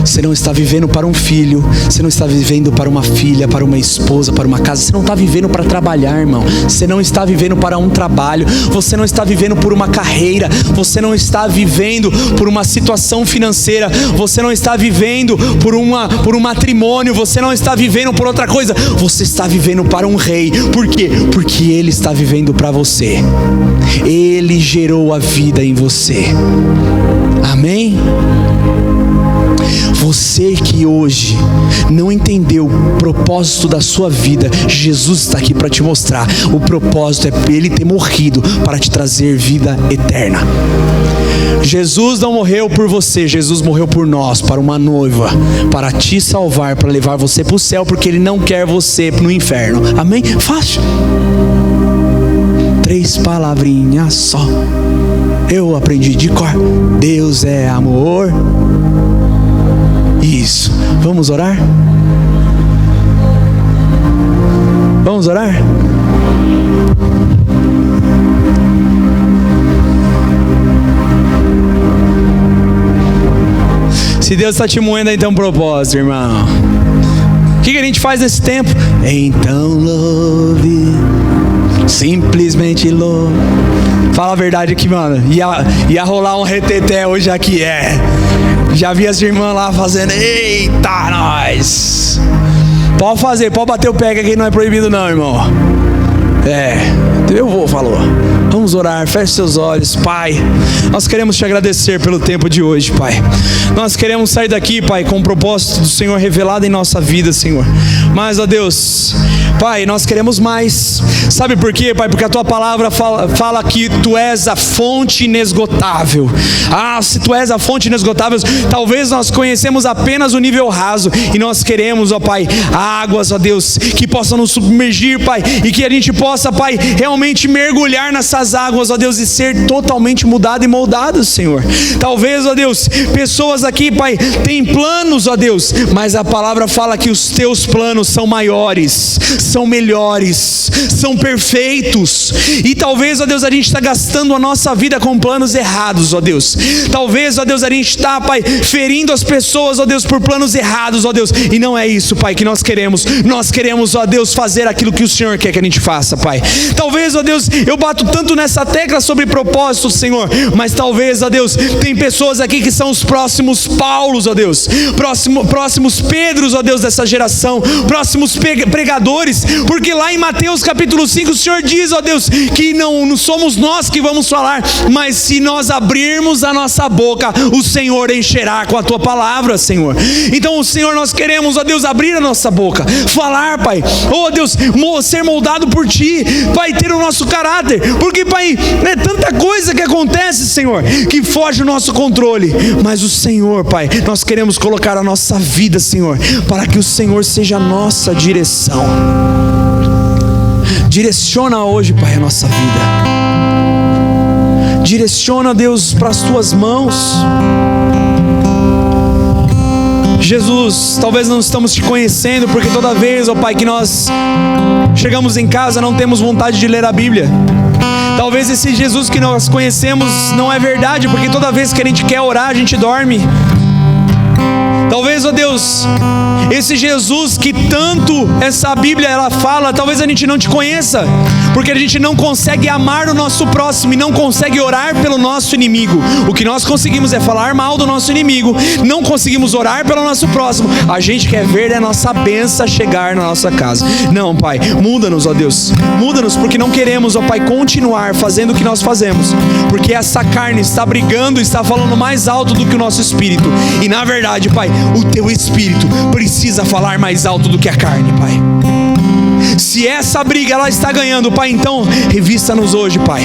Você não está vivendo para um filho, você não está vivendo para uma filha, para uma esposa, para uma casa. Você não está vivendo para trabalhar, irmão. Você não está vivendo para um trabalho. Você não está vivendo por uma carreira. Você não está vivendo por uma situação financeira. Você não está vivendo por um matrimônio. Você não está vivendo por outra coisa. Você está vivendo para um rei. Por quê? Porque ele está vivendo para você. Ele gerou a vida em você. Amém? Você que hoje não entendeu o propósito da sua vida, Jesus está aqui para te mostrar. O propósito é Ele ter morrido para te trazer vida eterna. Jesus não morreu por você, Jesus morreu por nós, para uma noiva, para te salvar, para levar você para o céu, porque Ele não quer você no inferno. Amém? Fácil. 3 palavrinhas só. Eu aprendi de cor. Deus é amor. Isso. Vamos orar? Vamos orar? Se Deus está te moendo, aí tem um propósito, irmão. O que a gente faz nesse tempo? Então louve, simplesmente louve. Fala a verdade aqui, mano. Ia rolar um reteté hoje aqui, Já vi as irmãs lá fazendo. Eita, nós. Pode fazer, pode bater o pé, que aqui não é proibido não, irmão. Eu vou, falou. Vamos orar, feche seus olhos. Pai, nós queremos te agradecer pelo tempo de hoje, Pai. Nós queremos sair daqui, Pai, com o propósito do Senhor revelado em nossa vida, Senhor. Mas, ó Deus, Pai, nós queremos mais. Sabe por quê, Pai? Porque a Tua palavra fala que Tu és a fonte inesgotável. Se Tu és a fonte inesgotável, talvez nós conhecemos apenas o nível raso. E nós queremos, ó Pai, águas, ó Deus, que possam nos submergir, Pai. E que a gente possa, Pai, realmente mergulhar nessas águas, ó Deus, e ser totalmente mudado e moldado, Senhor. Talvez, ó Deus, pessoas aqui, Pai, têm planos, ó Deus, mas a palavra fala que os Teus planos são maiores, são melhores, são perfeitos. E talvez, ó Deus, a gente está gastando a nossa vida com planos errados, ó Deus. Talvez, ó Deus, a gente está, Pai, ferindo as pessoas, ó Deus, por planos errados, ó Deus. E não é isso, Pai, que nós queremos. Nós queremos, ó Deus, fazer aquilo que o Senhor quer que a gente faça, Pai. Talvez, ó Deus, eu bato tanto nessa tecla sobre propósito, Senhor, mas talvez, ó Deus, tem pessoas aqui que são os próximos Paulos, ó Deus, próximos Pedros, ó Deus, dessa geração, próximos pregadores, porque lá em Mateus capítulo 5 o Senhor diz, ó Deus, que não somos nós que vamos falar, mas se nós abrirmos a nossa boca, o Senhor encherá com a Tua palavra, Senhor. Então, Senhor, nós queremos, ó Deus, abrir a nossa boca, falar, Pai, ó Deus, ser moldado por Ti, Pai, ter o nosso caráter, porque, Pai, é tanta coisa que acontece, Senhor, que foge do nosso controle, mas o Senhor, Pai, nós queremos colocar a nossa vida, Senhor, para que o Senhor seja a nossa direção. Direciona hoje, Pai, a nossa vida. Direciona, Deus, para as Tuas mãos. Jesus, talvez não estamos Te conhecendo, porque toda vez, ó Pai, que nós chegamos em casa, não temos vontade de ler a Bíblia. Talvez esse Jesus que nós conhecemos não é verdade, porque toda vez que a gente quer orar, a gente dorme. Talvez, ó Deus, esse Jesus que tanto essa Bíblia ela fala, talvez a gente não Te conheça, porque a gente não consegue amar o nosso próximo e não consegue orar pelo nosso inimigo. O que nós conseguimos é falar mal do nosso inimigo, não conseguimos orar pelo nosso próximo. A gente quer ver a nossa bênção chegar na nossa casa. Não, Pai, muda-nos, ó Deus, muda-nos, porque não queremos, ó Pai, continuar fazendo o que nós fazemos, porque essa carne está brigando, está falando mais alto do que o nosso espírito. E na verdade, Pai, o Teu espírito precisa falar mais alto do que a carne, Pai. Se essa briga ela está ganhando, Pai, então revista-nos hoje, Pai.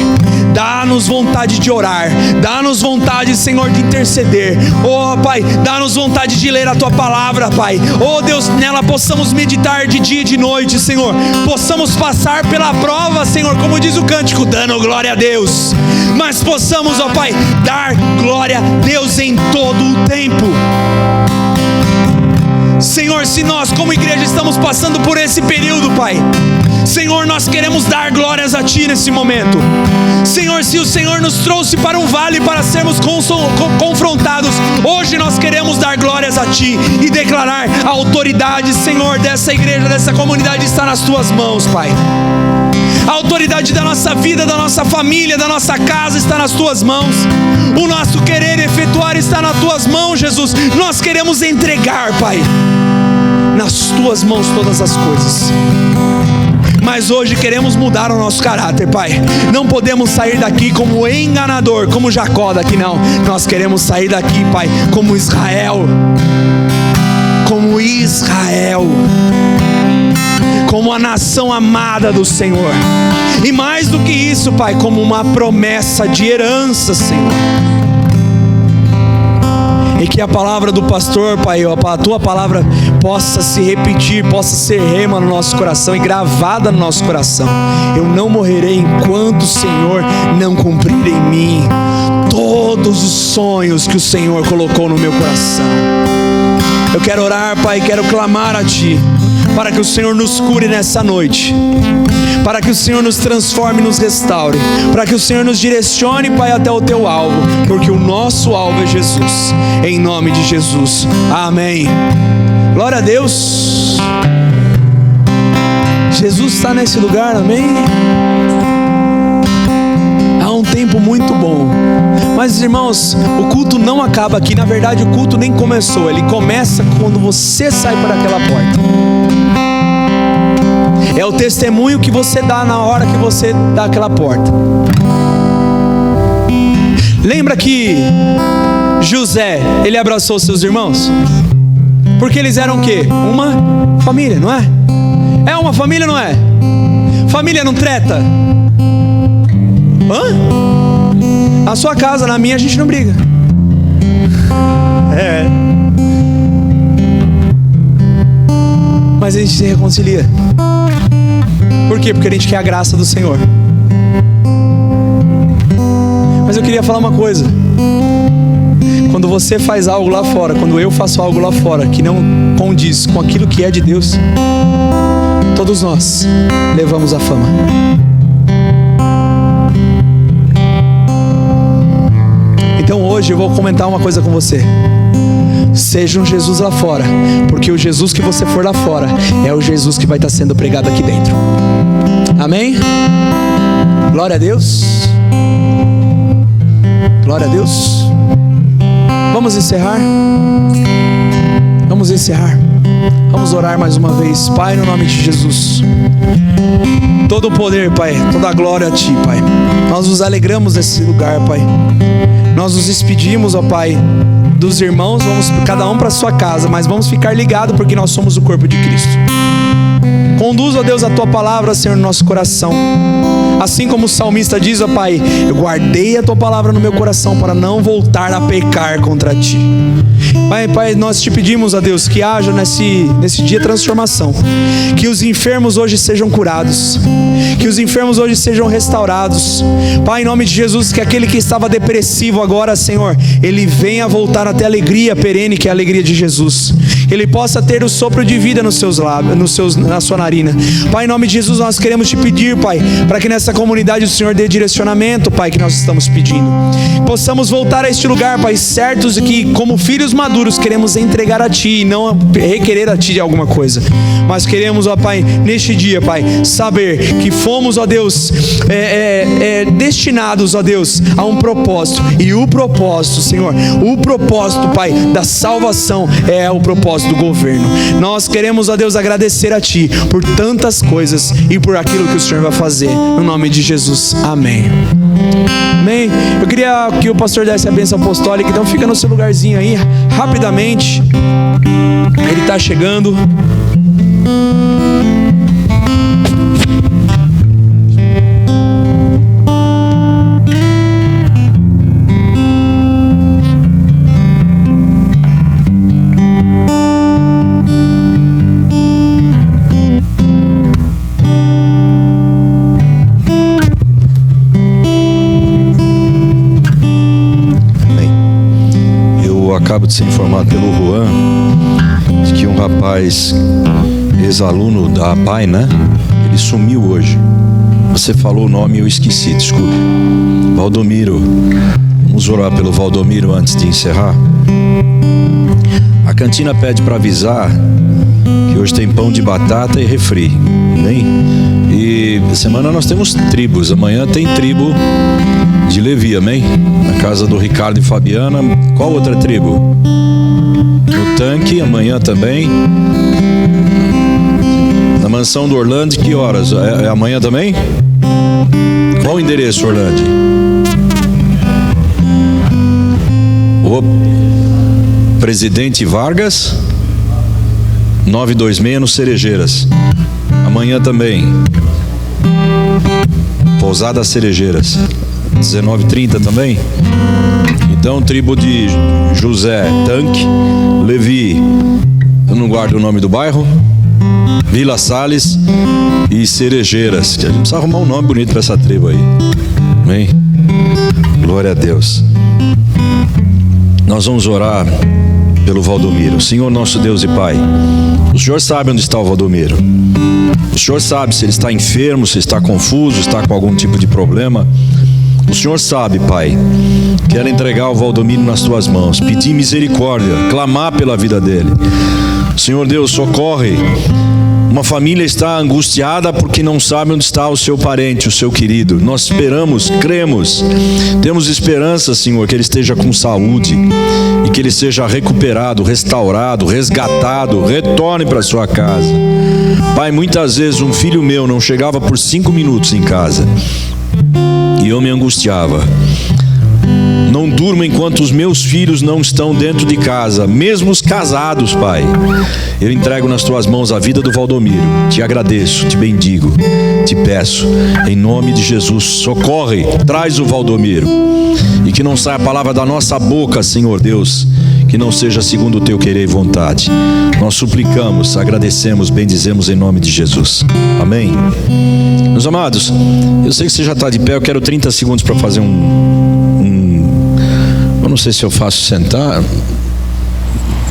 Dá-nos vontade de orar, dá-nos vontade, Senhor, de interceder. Oh, Pai, dá-nos vontade de ler a Tua palavra, Pai. Oh, Deus, nela possamos meditar de dia e de noite, Senhor. Possamos passar pela prova, Senhor, como diz o cântico, dando glória a Deus. Mas possamos, ó Pai, dar glória a Deus em todo o tempo. Senhor, se nós como igreja estamos passando por esse período, Pai, Senhor, nós queremos dar glórias a Ti nesse momento. Senhor, se o Senhor nos trouxe para um vale para sermos confrontados, hoje nós queremos dar glórias a Ti e declarar a autoridade, Senhor, dessa igreja, dessa comunidade está nas Tuas mãos, Pai. A autoridade da nossa vida, da nossa família, da nossa casa está nas Tuas mãos. O nosso querer efetuar está nas Tuas mãos, Jesus. Nós queremos entregar, Pai, nas Tuas mãos todas as coisas. Mas hoje queremos mudar o nosso caráter, Pai. Não podemos sair daqui como enganador, como Jacó daqui, não. Nós queremos sair daqui, Pai, como Israel. Como Israel. Como a nação amada do Senhor. E mais do que isso, Pai, como uma promessa de herança, Senhor. E que a palavra do pastor, Pai, a Tua palavra possa se repetir, possa ser rema no nosso coração e gravada no nosso coração. Eu não morrerei enquanto o Senhor não cumprir em mim todos os sonhos que o Senhor colocou no meu coração. Eu quero orar, Pai, quero clamar a Ti, para que o Senhor nos cure nessa noite, para que o Senhor nos transforme e nos restaure, para que o Senhor nos direcione, Pai, até o Teu alvo, porque o nosso alvo é Jesus, em nome de Jesus, amém. Glória a Deus. Jesus está nesse lugar, amém? Há um tempo muito bom. Mas, irmãos, o culto não acaba aqui. Na verdade, o culto nem começou. Ele começa quando você sai por aquela porta. É o testemunho que você dá na hora que você dá aquela porta. Lembra que José, ele abraçou seus irmãos? Porque eles eram o quê? Uma família, não é? É uma família, não é? Família não treta? Hã? Na sua casa, na minha, a gente não briga. É. Mas a gente se reconcilia. Por quê? Porque a gente quer a graça do Senhor. Mas eu queria falar uma coisa. Quando você faz algo lá fora, quando eu faço algo lá fora que não condiz com aquilo que é de Deus, todos nós levamos a fama. Então hoje eu vou comentar uma coisa com você. Seja um Jesus lá fora, porque o Jesus que você for lá fora é o Jesus que vai estar sendo pregado aqui dentro. Amém? Glória a Deus. Glória a Deus. Vamos encerrar? Vamos encerrar. Vamos orar mais uma vez. Pai, no nome de Jesus, todo o poder, Pai, toda a glória a Ti, Pai. Nós nos alegramos nesse lugar, Pai. Nós nos despedimos, ó Pai, dos irmãos. Vamos cada um para sua casa, mas vamos ficar ligados porque nós somos o corpo de Cristo. Conduz, ó Deus, a Tua palavra, Senhor, no nosso coração. Assim como o salmista diz, ó Pai, eu guardei a Tua palavra no meu coração para não voltar a pecar contra Ti. Pai, nós te pedimos, ó Deus, que haja nesse dia transformação. Que os enfermos hoje sejam curados. Que os enfermos hoje sejam restaurados. Pai, em nome de Jesus, que aquele que estava depressivo agora, Senhor, ele venha voltar até a alegria perene, que é a alegria de Jesus. Ele possa ter o sopro de vida nos seus lábios, na sua narina. Pai, em nome de Jesus, nós queremos te pedir, Pai, para que nessa comunidade o Senhor dê direcionamento, Pai, que nós estamos pedindo. Possamos voltar a este lugar, Pai, certos de que, como filhos maduros, queremos entregar a Ti e não requerer a Ti de alguma coisa. Mas queremos, ó Pai, neste dia, Pai, saber que fomos, ó Deus, destinados, ó Deus, a um propósito. E o propósito, Senhor, o propósito, Pai, da salvação é o propósito do governo. Nós queremos, ó Deus, agradecer a Ti por tantas coisas e por aquilo que o Senhor vai fazer. No nome de Jesus, amém. Amém. Eu queria que o pastor desse a bênção apostólica. Então fica no seu lugarzinho aí, rapidamente. Ele está chegando. Acabo de ser informado pelo Juan de que um rapaz, ex-aluno da APAI, né? Ele sumiu hoje. Você falou o nome e eu esqueci, desculpe. Valdomiro. Vamos orar pelo Valdomiro antes de encerrar. A cantina pede para avisar que hoje tem pão de batata e refri, amém? E semana nós temos tribos. Amanhã tem tribo de Levi, amém? Na casa do Ricardo e Fabiana. Qual outra tribo? No Tanque, amanhã também. Na mansão do Orlando, que horas? É amanhã também? Qual o endereço, Orlando? Presidente Vargas 926 no Cerejeiras. Amanhã também. Pousada Cerejeiras 19h30 também. Então, tribo de José, Tanque, Levi, eu não guardo o nome do bairro, Vila Salles e Cerejeiras. A gente precisa arrumar um nome bonito para essa tribo aí. Amém? Glória a Deus. Nós vamos orar pelo Valdomiro. Senhor nosso Deus e Pai, o Senhor sabe onde está o Valdomiro. O Senhor sabe se ele está enfermo, se está confuso, está com algum tipo de problema. O Senhor sabe, Pai. Quero entregar o Valdomiro nas Tuas mãos, pedir misericórdia, clamar pela vida dele. Senhor Deus, socorre. Uma família está angustiada porque não sabe onde está o seu parente, o seu querido. Nós esperamos, cremos, temos esperança, Senhor, que ele esteja com saúde e que ele seja recuperado, restaurado, resgatado, retorne para sua casa. Pai, muitas vezes um filho meu não chegava por 5 minutos em casa e eu me angustiava. Não durmo enquanto os meus filhos não estão dentro de casa, mesmo os casados, Pai. Eu entrego nas tuas mãos a vida do Valdomiro. Te agradeço, te bendigo, te peço, em nome de Jesus, socorre, traz o Valdomiro. E que não saia a palavra da nossa boca, Senhor Deus, que não seja segundo o teu querer e vontade. Nós suplicamos, agradecemos, bendizemos em nome de Jesus. Amém. Meus amados, eu sei que você já está de pé, eu quero 30 segundos para fazer eu não sei se eu faço sentar.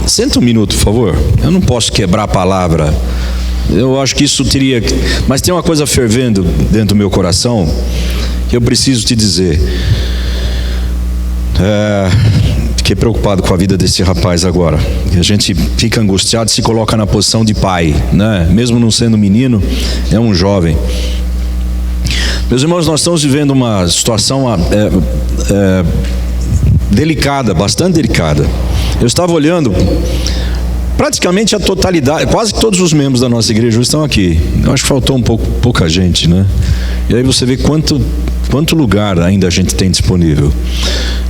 Senta um minuto, por favor. Eu não posso quebrar a palavra. Eu acho que isso teria... Mas tem uma coisa fervendo dentro do meu coração que eu preciso te dizer. Fiquei preocupado com a vida desse rapaz agora. A gente fica angustiado e se coloca na posição de pai, né? Mesmo não sendo menino, é um jovem. Meus irmãos, nós estamos vivendo uma situação delicada, bastante delicada. Eu estava olhando, praticamente a totalidade, quase que todos os membros da nossa igreja estão aqui. Eu acho que faltou pouca gente, né? E aí você vê quanto lugar ainda a gente tem disponível.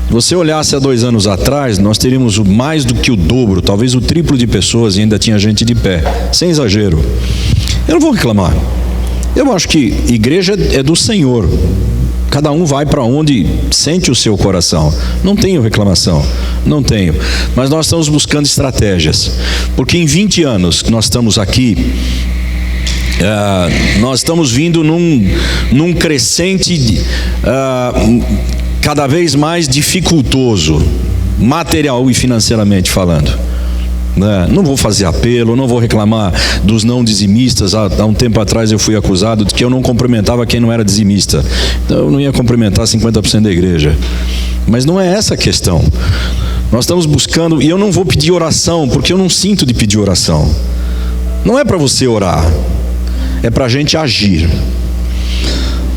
Se você olhasse há 2 anos atrás, nós teríamos mais do que o dobro, talvez o triplo de pessoas, e ainda tinha gente de pé, sem exagero. Eu não vou reclamar. Eu acho que igreja é do Senhor. Cada um vai para onde sente o seu coração. Não tenho reclamação, não tenho. Mas nós estamos buscando estratégias. Porque em 20 anos que nós estamos aqui, nós estamos vindo num crescente cada vez mais dificultoso, material e financeiramente falando. Não vou fazer apelo, não vou reclamar dos não dizimistas. Há um tempo atrás eu fui acusado de que eu não cumprimentava quem não era dizimista. Então eu não ia cumprimentar 50% da igreja. Mas não é essa a questão. Nós estamos buscando, e eu não vou pedir oração, porque eu não sinto de pedir oração. Não é para você orar, é para a gente agir.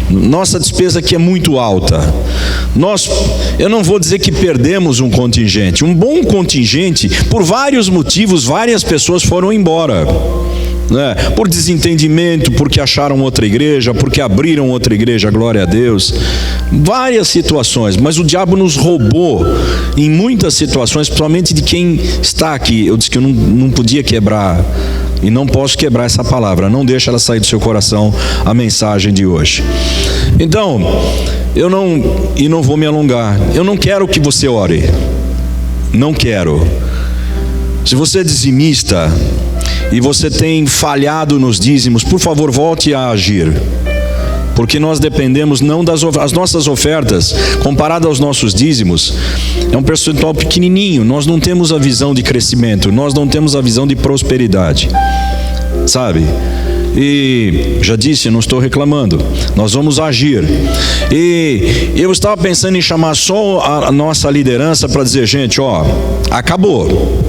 Nossa despesa aqui é muito alta. Eu não vou dizer que perdemos um contingente. Um bom contingente, por vários motivos, várias pessoas foram embora, né? Por desentendimento, porque acharam outra igreja, porque abriram outra igreja, glória a Deus. Várias situações, mas o diabo nos roubou em muitas situações, principalmente de quem está aqui. Eu disse que eu não podia quebrar, e não posso quebrar essa palavra. Não deixa ela sair do seu coração, a mensagem de hoje. Então, eu não vou me alongar. Eu não quero que você ore. Não quero. Se você é dizimista e você tem falhado nos dízimos, por favor, volte a agir. Porque nós dependemos não as nossas ofertas, comparado aos nossos dízimos, é um percentual pequenininho. Nós não temos a visão de crescimento, nós não temos a visão de prosperidade, sabe? E já disse, não estou reclamando, nós vamos agir. E eu estava pensando em chamar só a nossa liderança para dizer: gente, acabou.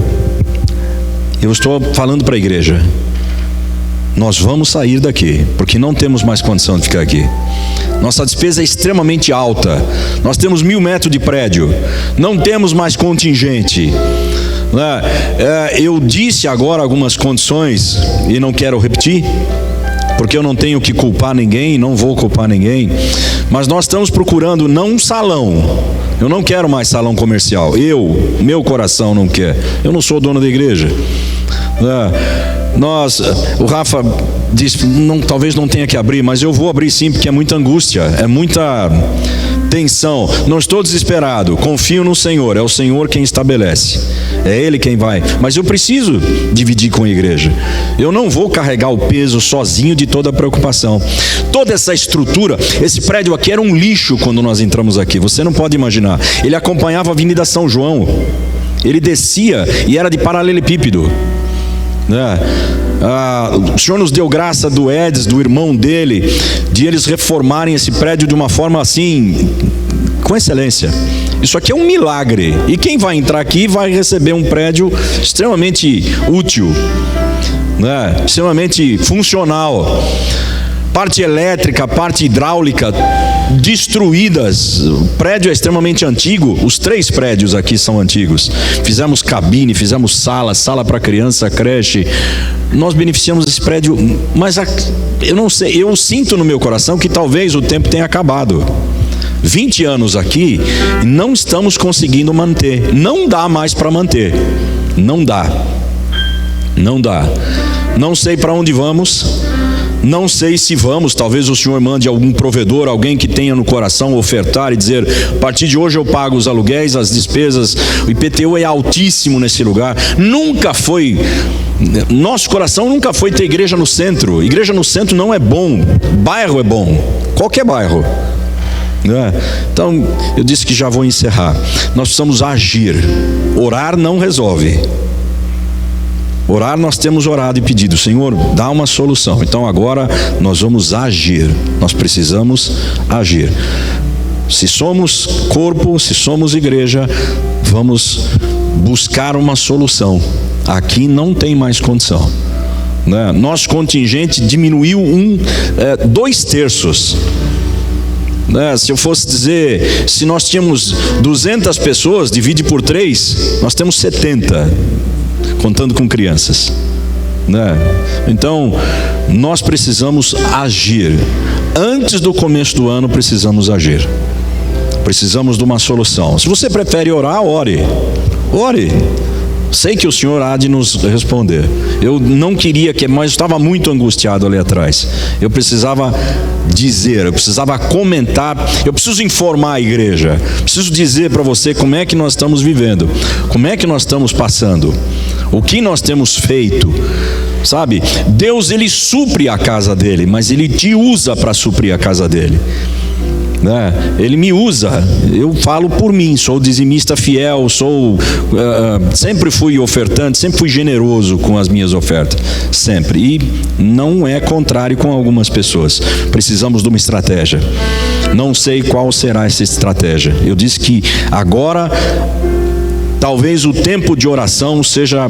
Eu estou falando para a igreja, nós vamos sair daqui, porque não temos mais condição de ficar aqui. Nossa despesa é extremamente alta. Nós temos 1000 metros de prédio, não temos mais contingente. Eu disse agora algumas condições e não quero repetir, porque eu não tenho que culpar ninguém, não vou culpar ninguém. Mas nós estamos procurando não um salão. Eu não quero mais salão comercial. Meu coração não quer. Eu não sou dono da igreja. O Rafa disse, talvez não tenha que abrir, mas eu vou abrir sim, porque é muita angústia, é muita tensão. Não estou desesperado, confio no Senhor, é o Senhor quem estabelece, é Ele quem vai. Mas eu preciso dividir com a igreja. Eu não vou carregar o peso sozinho de toda a preocupação. Toda essa estrutura, esse prédio aqui era um lixo quando nós entramos aqui, você não pode imaginar. Ele acompanhava a Avenida São João, ele descia e era de paralelepípedo. O Senhor nos deu graça do Edson, do irmão dele, de eles reformarem esse prédio de uma forma assim, com excelência. Isso aqui é um milagre. E quem vai entrar aqui vai receber um prédio extremamente útil, né? Extremamente funcional. Parte elétrica, parte hidráulica destruídas. O prédio é extremamente antigo. Os 3 prédios aqui são antigos. Fizemos cabine, fizemos sala para criança, creche. Nós beneficiamos esse prédio, mas eu não sei, eu sinto no meu coração que talvez o tempo tenha acabado. 20 anos aqui, não estamos conseguindo manter. Não dá mais para manter. Não dá. Não sei para onde vamos. Não sei se vamos, talvez o Senhor mande algum provedor, alguém que tenha no coração ofertar e dizer: a partir de hoje eu pago os aluguéis, as despesas, o IPTU é altíssimo nesse lugar. Nunca foi, nosso coração nunca foi ter igreja no centro. Igreja no centro não é bom, bairro é bom, qualquer bairro. Então, eu disse que já vou encerrar. Nós precisamos agir. Orar não resolve. Orar, nós temos orado e pedido: Senhor, dá uma solução. Então agora nós vamos agir. Nós precisamos agir. Se somos corpo, se somos igreja, vamos buscar uma solução. Aqui não tem mais condição, né? Nosso contingente diminuiu 2/3. Se eu fosse dizer, se nós tínhamos 200 pessoas, divide por 3, nós temos 70, contando com crianças, né? Então, nós precisamos agir. Antes do começo do ano, precisamos agir. Precisamos de uma solução. Se você prefere orar, ore. Sei que o Senhor há de nos responder. Eu não queria mas eu estava muito angustiado ali atrás. Eu precisava dizer, eu precisava comentar, eu preciso informar a igreja. Preciso dizer para você como é que nós estamos vivendo, como é que nós estamos passando, o que nós temos feito. Sabe, Deus, Ele supre a casa dele, mas Ele te usa para suprir a casa dele, né? Ele me usa. Eu falo por mim, sou dizimista fiel, sempre fui ofertante, sempre fui generoso com as minhas ofertas, sempre. E não é contrário com algumas pessoas. Precisamos de uma estratégia. Não sei qual será essa estratégia. Eu disse que agora talvez o tempo de oração seja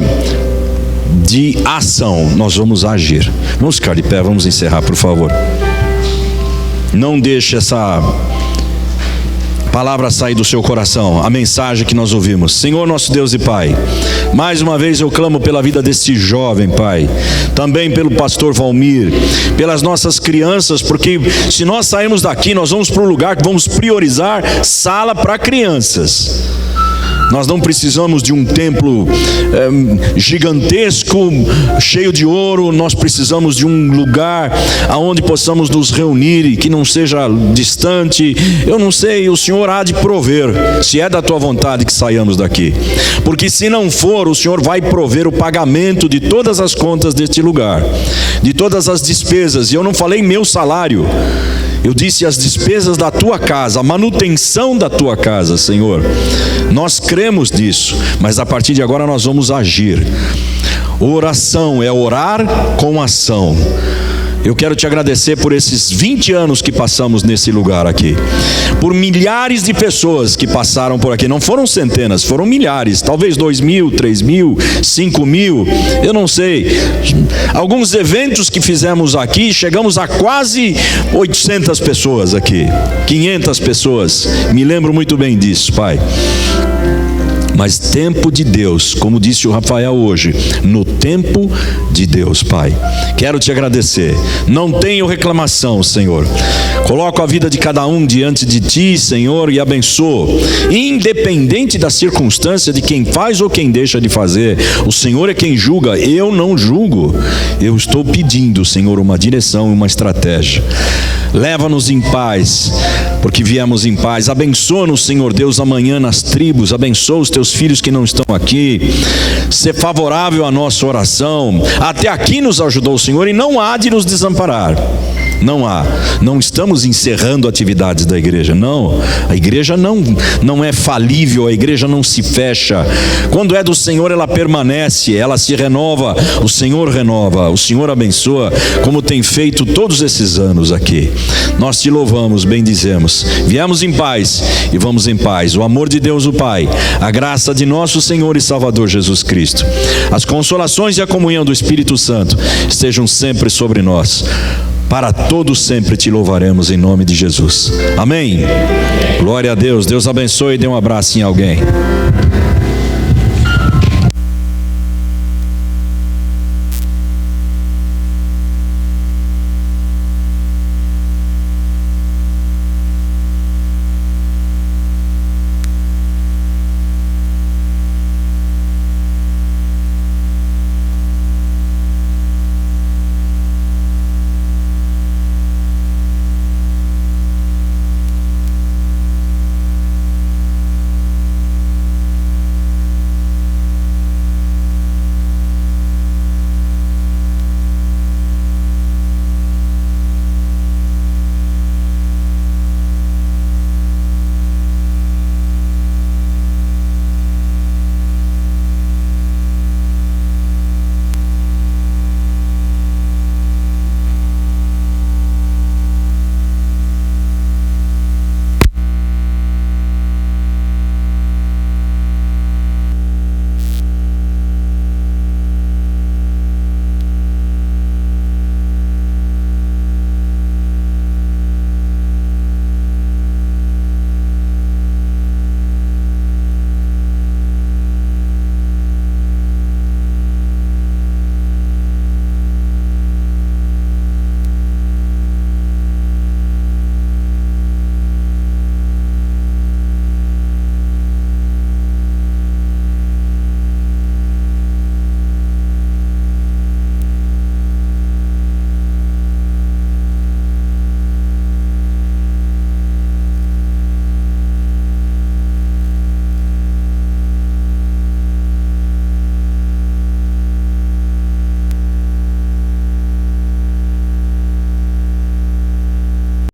de ação. Nós vamos agir. Vamos ficar de pé, vamos encerrar, por favor. Não deixe essa palavra sair do seu coração, a mensagem que nós ouvimos. Senhor nosso Deus e Pai, mais uma vez eu clamo pela vida deste jovem, Pai, também pelo pastor Valmir, pelas nossas crianças, porque se nós sairmos daqui, nós vamos para um lugar que vamos priorizar sala para crianças. Nós não precisamos de um templo gigantesco, cheio de ouro. Nós precisamos de um lugar aonde possamos nos reunir e que não seja distante. Eu não sei, o Senhor há de prover, se é da tua vontade que saiamos daqui. Porque se não for, o Senhor vai prover o pagamento de todas as contas deste lugar, de todas as despesas. E eu não falei meu salário, eu disse as despesas da tua casa, a manutenção da tua casa, Senhor. Nós cremos nisso, mas a partir de agora nós vamos agir. Oração é orar com ação. Eu quero te agradecer por esses 20 anos que passamos nesse lugar aqui, por milhares de pessoas que passaram por aqui. Não foram centenas, foram milhares, talvez 2.000, 3.000, 5.000, eu não sei. Alguns eventos que fizemos aqui, chegamos a quase 800 pessoas aqui, 500 pessoas, me lembro muito bem disso, Pai. Mas tempo de Deus, como disse o Rafael hoje, no tempo de Deus, Pai. Quero te agradecer. Não tenho reclamação, Senhor. Coloco a vida de cada um diante de ti, Senhor, e abençoo. Independente da circunstância de quem faz ou quem deixa de fazer, o Senhor é quem julga, eu não julgo. Eu estou pedindo, Senhor, uma direção e uma estratégia. Leva-nos em paz, porque viemos em paz. Abençoa-nos, Senhor Deus, amanhã nas tribos. Abençoa os teus filhos que não estão aqui. Ser favorável à nossa oração. Até aqui nos ajudou o Senhor e não há de nos desamparar. Não há. Não estamos encerrando atividades da igreja. Não. A igreja não é falível, a igreja não se fecha. Quando é do Senhor, ela permanece, ela se renova. O Senhor renova, o Senhor abençoa, como tem feito todos esses anos aqui. Nós te louvamos, bendizemos. Viemos em paz e vamos em paz. O amor de Deus o Pai, a graça de nosso Senhor e Salvador Jesus Cristo, as consolações e a comunhão do Espírito Santo estejam sempre sobre nós. Para todos sempre te louvaremos em nome de Jesus. Amém. Glória a Deus. Deus abençoe e dê um abraço em alguém.